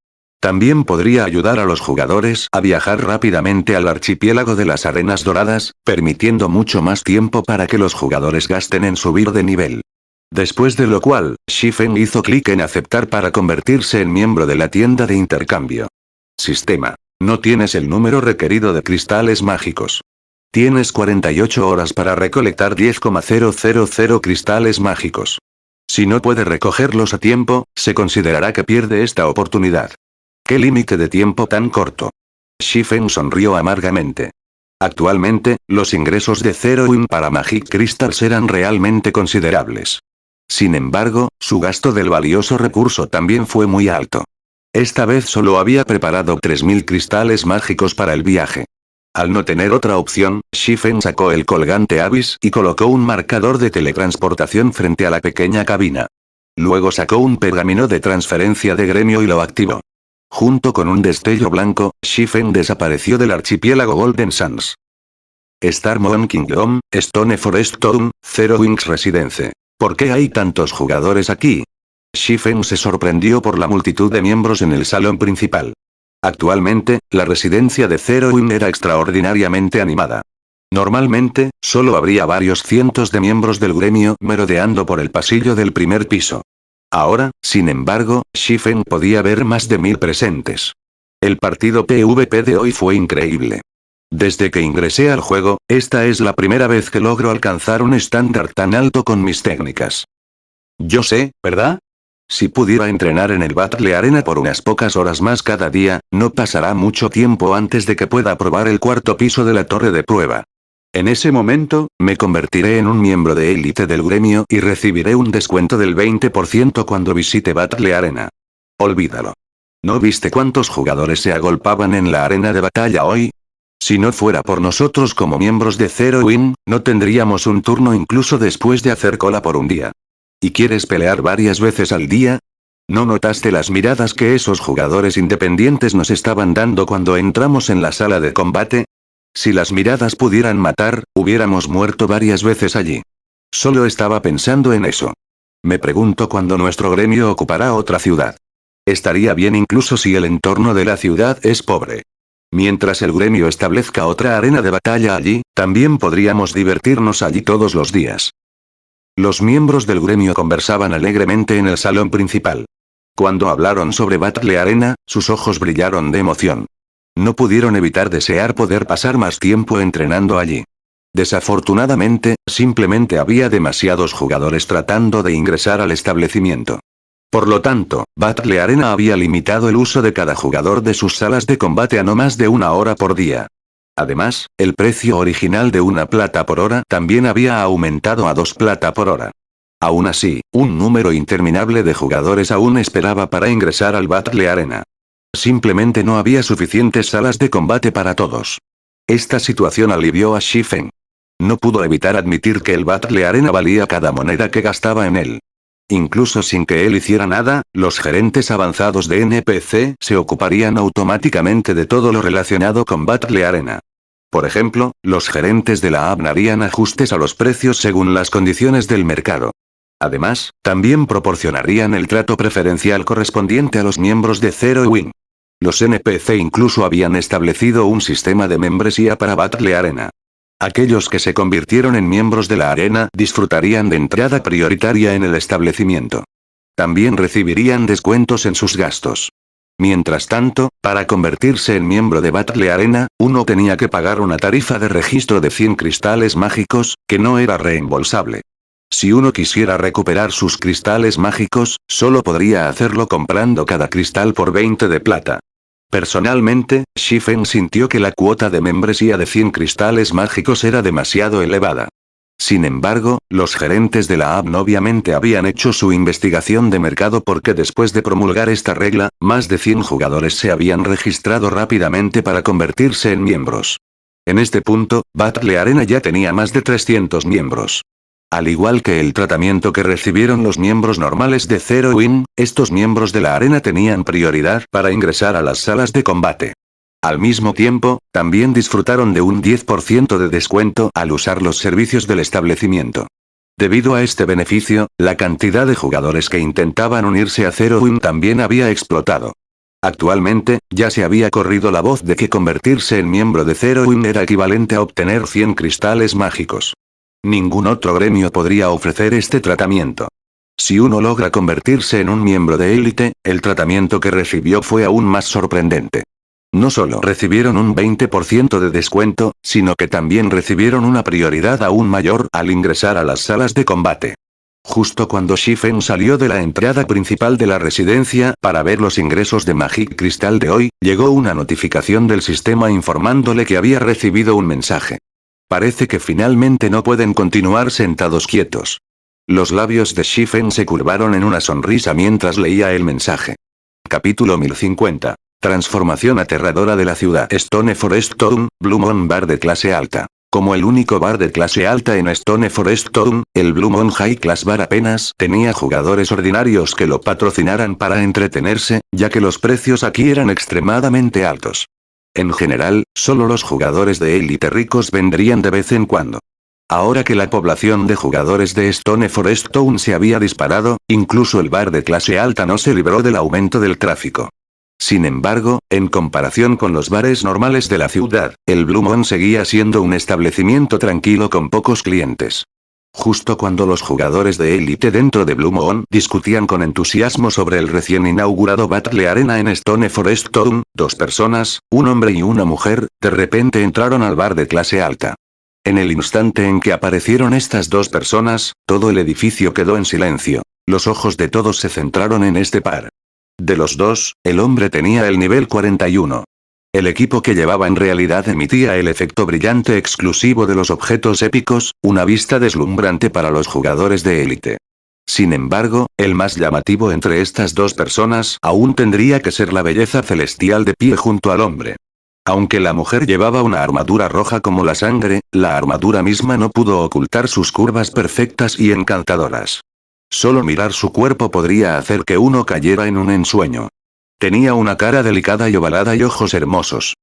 También podría ayudar a los jugadores a viajar rápidamente al archipiélago de las Arenas Doradas, permitiendo mucho más tiempo para que los jugadores gasten en subir de nivel. Después de lo cual, Shifen hizo clic en aceptar para convertirse en miembro de la tienda de intercambio. Sistema. No tienes el número requerido de cristales mágicos. Tienes 48 horas para recolectar 10,000 cristales mágicos. Si no puede recogerlos a tiempo, se considerará que pierde esta oportunidad. ¿Qué límite de tiempo tan corto? Shifen sonrió amargamente. Actualmente, los ingresos de Zero Win para Magic Crystals eran realmente considerables. Sin embargo, su gasto del valioso recurso también fue muy alto. Esta vez solo había preparado 3000 cristales mágicos para el viaje. Al no tener otra opción, Shifen sacó el colgante Abyss y colocó un marcador de teletransportación frente a la pequeña cabina. Luego sacó un pergamino de transferencia de gremio y lo activó. Junto con un destello blanco, Shifen desapareció del archipiélago Golden Sands. Star Moon Kingdom, Stone Forest Town, Zero Wings Residence. ¿Por qué hay tantos jugadores aquí? Shifen se sorprendió por la multitud de miembros en el salón principal. Actualmente, la residencia de Zero Wing era extraordinariamente animada. Normalmente, solo habría varios cientos de miembros del gremio merodeando por el pasillo del primer piso. Ahora, sin embargo, Shifen podía ver más de 1000 presentes. El partido PvP de hoy fue increíble. Desde que ingresé al juego, esta es la primera vez que logro alcanzar un estándar tan alto con mis técnicas. Yo sé, ¿verdad? Si pudiera entrenar en el Battle Arena por unas pocas horas más cada día, no pasará mucho tiempo antes de que pueda probar el cuarto piso de la torre de prueba. En ese momento, me convertiré en un miembro de élite del gremio y recibiré un descuento del 20% cuando visite Battle Arena. Olvídalo. ¿No viste cuántos jugadores se agolpaban en la arena de batalla hoy? Si no fuera por nosotros como miembros de Zero Win, no tendríamos un turno incluso después de hacer cola por un día. ¿Y quieres pelear varias veces al día? ¿No notaste las miradas que esos jugadores independientes nos estaban dando cuando entramos en la sala de combate? Si las miradas pudieran matar, hubiéramos muerto varias veces allí. Solo estaba pensando en eso. Me pregunto cuándo nuestro gremio ocupará otra ciudad. Estaría bien incluso si el entorno de la ciudad es pobre. Mientras el gremio establezca otra arena de batalla allí, también podríamos divertirnos allí todos los días. Los miembros del gremio conversaban alegremente en el salón principal. Cuando hablaron sobre Battle Arena, sus ojos brillaron de emoción. No pudieron evitar desear poder pasar más tiempo entrenando allí. Desafortunadamente, simplemente había demasiados jugadores tratando de ingresar al establecimiento. Por lo tanto, Battle Arena había limitado el uso de cada jugador de sus salas de combate a no más de 1 hora por día. Además, el precio original de 1 plata por hora también había aumentado a 2 plata por hora. Aún así, un número interminable de jugadores aún esperaba para ingresar al Battle Arena. Simplemente no había suficientes salas de combate para todos. Esta situación alivió a Shifen. No pudo evitar admitir que el Battle Arena valía cada moneda que gastaba en él. Incluso sin que él hiciera nada, los gerentes avanzados de NPC se ocuparían automáticamente de todo lo relacionado con Battle Arena. Por ejemplo, los gerentes de la app harían ajustes a los precios según las condiciones del mercado. Además, también proporcionarían el trato preferencial correspondiente a los miembros de Zero Win. Los NPC incluso habían establecido un sistema de membresía para Battle Arena. Aquellos que se convirtieron en miembros de la arena disfrutarían de entrada prioritaria en el establecimiento. También recibirían descuentos en sus gastos. Mientras tanto, para convertirse en miembro de Battle Arena, uno tenía que pagar una tarifa de registro de 100 cristales mágicos, que no era reembolsable. Si uno quisiera recuperar sus cristales mágicos, solo podría hacerlo comprando cada cristal por 20 de plata. Personalmente, Shifen sintió que la cuota de membresía de 100 cristales mágicos era demasiado elevada. Sin embargo, los gerentes de la app obviamente habían hecho su investigación de mercado porque después de promulgar esta regla, más de 100 jugadores se habían registrado rápidamente para convertirse en miembros. En este punto, Battle Arena ya tenía más de 300 miembros. Al igual que el tratamiento que recibieron los miembros normales de Zero Win, estos miembros de la arena tenían prioridad para ingresar a las salas de combate. Al mismo tiempo, también disfrutaron de un 10% de descuento al usar los servicios del establecimiento. Debido a este beneficio, la cantidad de jugadores que intentaban unirse a Zero Win también había explotado. Actualmente, ya se había corrido la voz de que convertirse en miembro de Zero Win era equivalente a obtener 100 cristales mágicos. Ningún otro gremio podría ofrecer este tratamiento. Si uno logra convertirse en un miembro de élite, el tratamiento que recibió fue aún más sorprendente. No solo recibieron un 20% de descuento, sino que también recibieron una prioridad aún mayor al ingresar a las salas de combate. Justo cuando Shifen salió de la entrada principal de la residencia para ver los ingresos de Magic Crystal de hoy, llegó una notificación del sistema informándole que había recibido un mensaje. Parece que finalmente no pueden continuar sentados quietos. Los labios de Shifen se curvaron en una sonrisa mientras leía el mensaje. Capítulo 1050. Transformación aterradora de la ciudad Stone Forest Town, Blue Moon Bar de clase alta. Como el único bar de clase alta en Stone Forest Town, el Blue Moon High Class Bar apenas tenía jugadores ordinarios que lo patrocinaran para entretenerse, ya que los precios aquí eran extremadamente altos. En general, solo los jugadores de élite ricos vendrían de vez en cuando. Ahora que la población de jugadores de Stone Forest Town se había disparado, incluso el bar de clase alta no se libró del aumento del tráfico. Sin embargo, en comparación con los bares normales de la ciudad, el Blue Moon seguía siendo un establecimiento tranquilo con pocos clientes. Justo cuando los jugadores de élite dentro de Blue Moon discutían con entusiasmo sobre el recién inaugurado Battle Arena en Stone Forest Town, dos personas, un hombre y una mujer, de repente entraron al bar de clase alta. En el instante en que aparecieron estas dos personas, todo el edificio quedó en silencio. Los ojos de todos se centraron en este par. De los dos, el hombre tenía el nivel 41. El equipo que llevaba en realidad emitía el efecto brillante exclusivo de los objetos épicos, una vista deslumbrante para los jugadores de élite. Sin embargo, el más llamativo entre estas dos personas aún tendría que ser la belleza celestial de pie junto al hombre. Aunque la mujer llevaba una armadura roja como la sangre, la armadura misma no pudo ocultar sus curvas perfectas y encantadoras. Solo mirar su cuerpo podría hacer que uno cayera en un ensueño. Tenía una cara delicada y ovalada y ojos hermosos.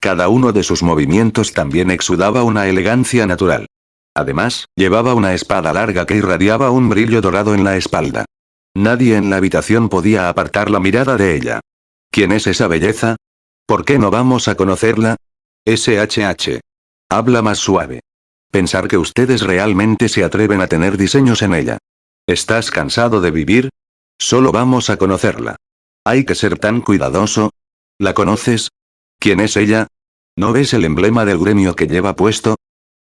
Cada uno de sus movimientos también exudaba una elegancia natural. Además, llevaba una espada larga que irradiaba un brillo dorado en la espalda. Nadie en la habitación podía apartar la mirada de ella. ¿Quién es esa belleza? ¿Por qué no vamos a conocerla? SHH. Habla más suave. Pensar que ustedes realmente se atreven a tener diseños en ella. ¿Estás cansado de vivir? Solo vamos a conocerla. ¿Hay que ser tan cuidadoso? ¿La conoces? ¿Quién es ella? ¿No ves el emblema del gremio que lleva puesto?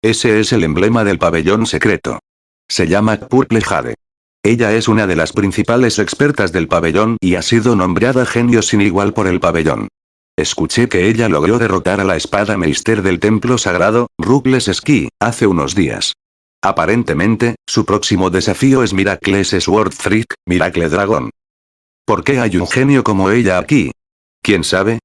Ese es el emblema del pabellón secreto. Se llama Purple Jade. Ella es una de las principales expertas del pabellón y ha sido nombrada genio sin igual por el pabellón. Escuché que ella logró derrotar a la espada Meister del templo sagrado, Ruthless Ski, hace unos días. Aparentemente, su próximo desafío es Miracle Sword Freak, Miracle Dragon. ¿Por qué hay un genio como ella aquí? ¿Quién sabe?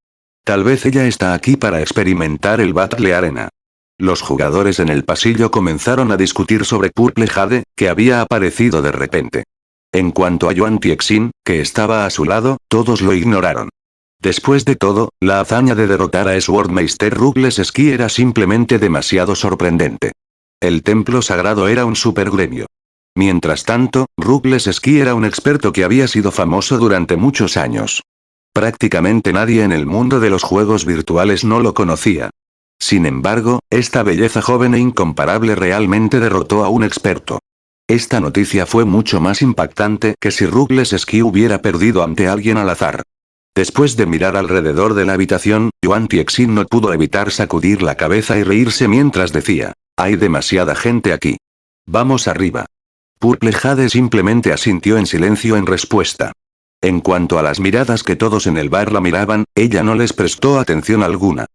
Tal vez ella está aquí para experimentar el Battle Arena. Los jugadores en el pasillo comenzaron a discutir sobre Purple Jade, que había aparecido de repente. En cuanto a Yuan Tiexin, que estaba a su lado, todos lo ignoraron. Después de todo, la hazaña de derrotar a Swordmeister Ruthless Ski era simplemente demasiado sorprendente. El templo sagrado era un supergremio. Mientras tanto, Ruthless Ski era un experto que había sido famoso durante muchos años. Prácticamente nadie en el mundo de los juegos virtuales no lo conocía. Sin embargo, esta belleza joven e incomparable realmente derrotó a un experto. Esta noticia fue mucho más impactante que si Ruthless Ski hubiera perdido ante alguien al azar. Después de mirar alrededor de la habitación, Yuan Tiexin no pudo evitar sacudir la cabeza y reírse mientras decía, hay demasiada gente aquí. Vamos arriba. Purple Jade simplemente asintió en silencio en respuesta. En cuanto a las miradas que todos en el bar la miraban, ella no les prestó atención alguna.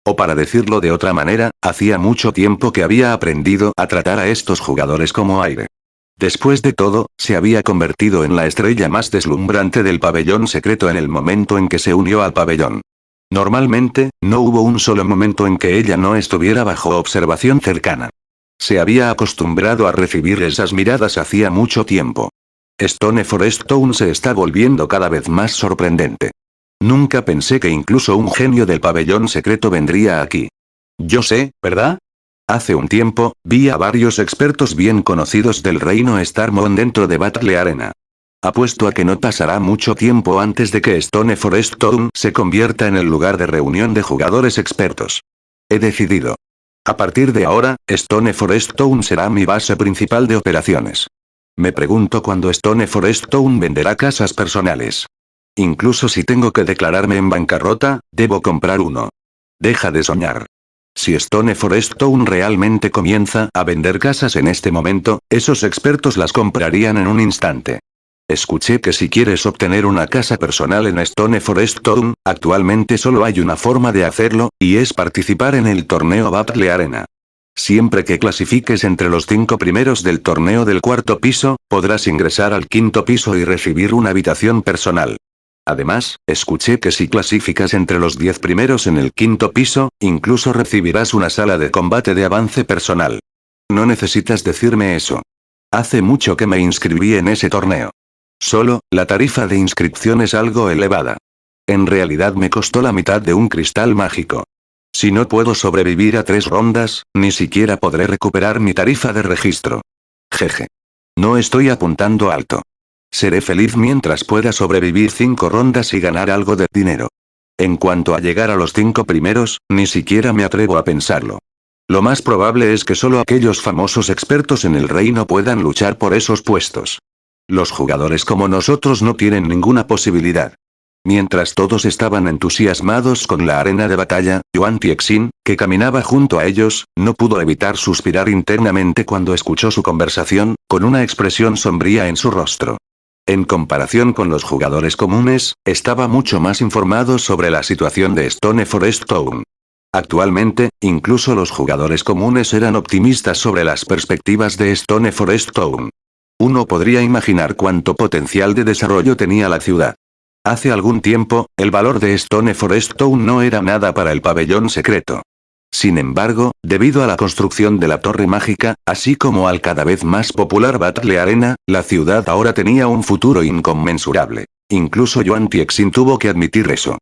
O para decirlo de otra manera, hacía mucho tiempo que había aprendido a tratar a estos jugadores como aire. Después de todo, se había convertido en la estrella más deslumbrante del pabellón secreto en el momento en que se unió al pabellón. Normalmente, no hubo un solo momento en que ella no estuviera bajo observación cercana. Se había acostumbrado a recibir esas miradas hacía mucho tiempo. Stone Forest Town se está volviendo cada vez más sorprendente. Nunca pensé que incluso un genio del pabellón secreto vendría aquí. Yo sé, ¿verdad? Hace un tiempo, vi a varios expertos bien conocidos del reino Starmon dentro de Battle Arena. Apuesto a que no pasará mucho tiempo antes de que Stone Forest Town se convierta en el lugar de reunión de jugadores expertos. He decidido. A partir de ahora, Stone Forest Town será mi base principal de operaciones. Me pregunto cuándo Stone Forest Town venderá casas personales. Incluso si tengo que declararme en bancarrota, debo comprar uno. Deja de soñar. Si Stone Forest Town realmente comienza a vender casas en este momento, esos expertos las comprarían en un instante. Escuché que si quieres obtener una casa personal en Stone Forest Town, actualmente solo hay una forma de hacerlo, y es participar en el torneo Battle Arena. Siempre que clasifiques entre los 5 primeros del torneo del 4.º piso, podrás ingresar al 5.º piso y recibir una habitación personal. Además, escuché que si clasificas entre los 10 primeros en el 5.º piso, incluso recibirás una sala de combate de avance personal. No necesitas decirme eso. Hace mucho que me inscribí en ese torneo. Solo, la tarifa de inscripción es algo elevada. En realidad me costó la mitad de un cristal mágico. Si no puedo sobrevivir a 3 rondas, ni siquiera podré recuperar mi tarifa de registro. Jeje. No estoy apuntando alto. Seré feliz mientras pueda sobrevivir 5 rondas y ganar algo de dinero. En cuanto a llegar a los 5 primeros, ni siquiera me atrevo a pensarlo. Lo más probable es que solo aquellos famosos expertos en el reino puedan luchar por esos puestos. Los jugadores como nosotros no tienen ninguna posibilidad. Mientras todos estaban entusiasmados con la arena de batalla, Yuan Tixin, que caminaba junto a ellos, no pudo evitar suspirar internamente cuando escuchó su conversación, con una expresión sombría en su rostro. En comparación con los jugadores comunes, estaba mucho más informado sobre la situación de Stone Forest Town. Actualmente, incluso los jugadores comunes eran optimistas sobre las perspectivas de Stone Forest Town. Uno podría imaginar cuánto potencial de desarrollo tenía la ciudad. Hace algún tiempo, el valor de Stone Forest Town no era nada para el pabellón secreto. Sin embargo, debido a la construcción de la torre mágica, así como al cada vez más popular Battle Arena, la ciudad ahora tenía un futuro inconmensurable. Incluso Yuan Tixin tuvo que admitir eso.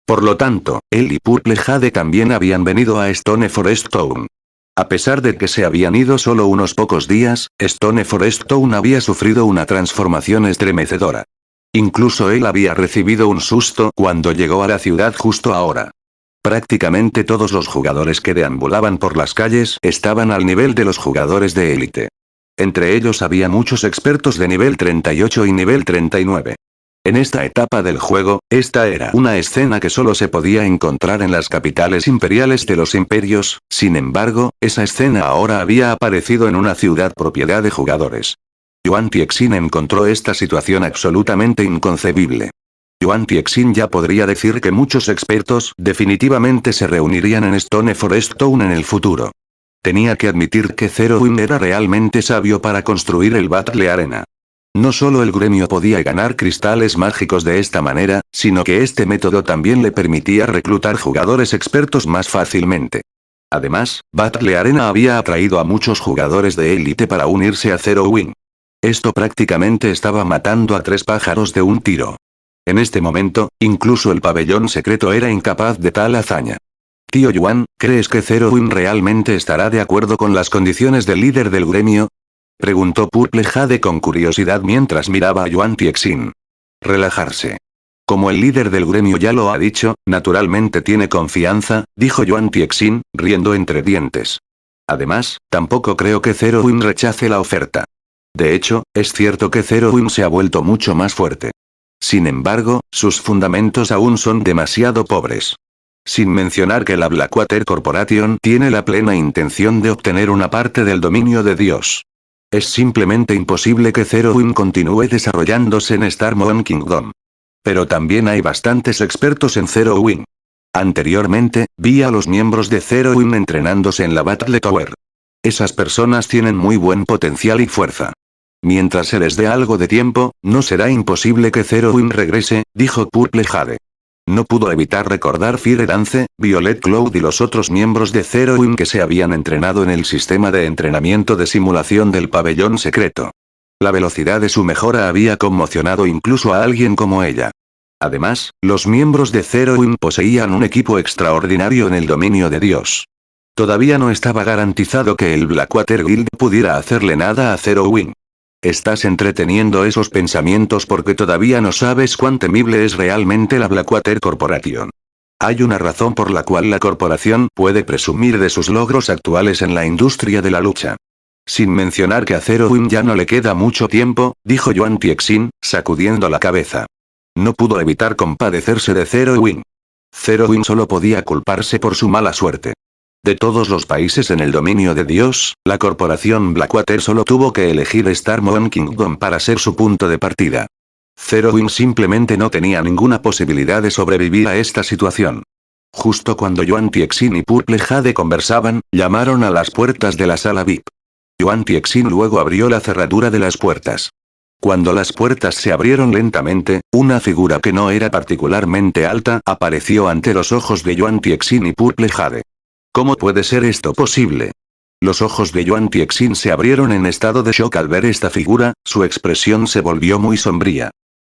Por lo tanto, él y Purple Jade también habían venido a Stone Forest Town. A pesar de que se habían ido solo unos pocos días, Stone Forest Town había sufrido una transformación estremecedora. Incluso él había recibido un susto cuando llegó a la ciudad justo ahora. Prácticamente todos los jugadores que deambulaban por las calles estaban al nivel de los jugadores de élite. Entre ellos había muchos expertos de nivel 38 y nivel 39. En esta etapa del juego, esta era una escena que solo se podía encontrar en las capitales imperiales de los imperios, sin embargo, esa escena ahora había aparecido en una ciudad propiedad de jugadores. Yuan Tixin encontró esta situación absolutamente inconcebible. Yuan Tixin ya podría decir que muchos expertos definitivamente se reunirían en Stone Forest Town en el futuro. Tenía que admitir que Zero Wing era realmente sabio para construir el Battle Arena. No solo el gremio podía ganar cristales mágicos de esta manera, sino que este método también le permitía reclutar jugadores expertos más fácilmente. Además, Battle Arena había atraído a muchos jugadores de élite para unirse a Zero Wing. Esto prácticamente estaba matando a 3 pájaros de un tiro. En este momento, incluso el pabellón secreto era incapaz de tal hazaña. Tío Yuan, ¿crees que Zero Wing realmente estará de acuerdo con las condiciones del líder del gremio? Preguntó Purple Jade con curiosidad mientras miraba a Yuan Tixin. Relajarse. Como el líder del gremio ya lo ha dicho, naturalmente tiene confianza, dijo Yuan Tixin, riendo entre dientes. Además, tampoco creo que Zero Wing rechace la oferta. De hecho, es cierto que Zero Wing se ha vuelto mucho más fuerte. Sin embargo, sus fundamentos aún son demasiado pobres. Sin mencionar que la Blackwater Corporation tiene la plena intención de obtener una parte del dominio de Dios. Es simplemente imposible que Zero Wing continúe desarrollándose en Starmon Kingdom. Pero también hay bastantes expertos en Zero Wing. Anteriormente, vi a los miembros de Zero Wing entrenándose en la Battle Tower. Esas personas tienen muy buen potencial y fuerza. Mientras se les dé algo de tiempo, no será imposible que Zero Wing regrese, dijo Purple Jade. No pudo evitar recordar Fire Dance, Violet Cloud y los otros miembros de Zero Wing que se habían entrenado en el sistema de entrenamiento de simulación del pabellón secreto. La velocidad de su mejora había conmocionado incluso a alguien como ella. Además, los miembros de Zero Wing poseían un equipo extraordinario en el dominio de Dios. Todavía no estaba garantizado que el Blackwater Guild pudiera hacerle nada a Zero Wing. Estás entreteniendo esos pensamientos porque todavía no sabes cuán temible es realmente la Blackwater Corporation. Hay una razón por la cual la corporación puede presumir de sus logros actuales en la industria de la lucha. Sin mencionar que a Zero Wing ya no le queda mucho tiempo, dijo Yuan Tixin, sacudiendo la cabeza. No pudo evitar compadecerse de Zero Wing. Zero Wing solo podía culparse por su mala suerte. De todos los países en el dominio de Dios, la corporación Blackwater solo tuvo que elegir Star Moon Kingdom para ser su punto de partida. Zero Wing simplemente no tenía ninguna posibilidad de sobrevivir a esta situación. Justo cuando Yuan Tixin y Purple Jade conversaban, llamaron a las puertas de la sala VIP. Yuan Tixin luego abrió la cerradura de las puertas. Cuando las puertas se abrieron lentamente, una figura que no era particularmente alta apareció ante los ojos de Yuan Tixin y Purple Jade. ¿Cómo puede ser esto posible? Los ojos de Yuan Tixin se abrieron en estado de shock al ver esta figura, su expresión se volvió muy sombría.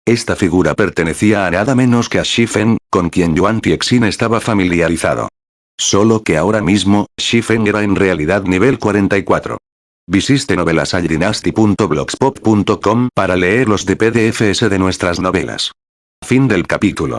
Esta figura pertenecía a nada menos que a Shifen, con quien Yuan Tixin estaba familiarizado. Solo que ahora mismo, Shifen era en realidad nivel 44. Visite novelasaldynasty.blogspot.com para leer los de PDFs de nuestras novelas. Fin del capítulo.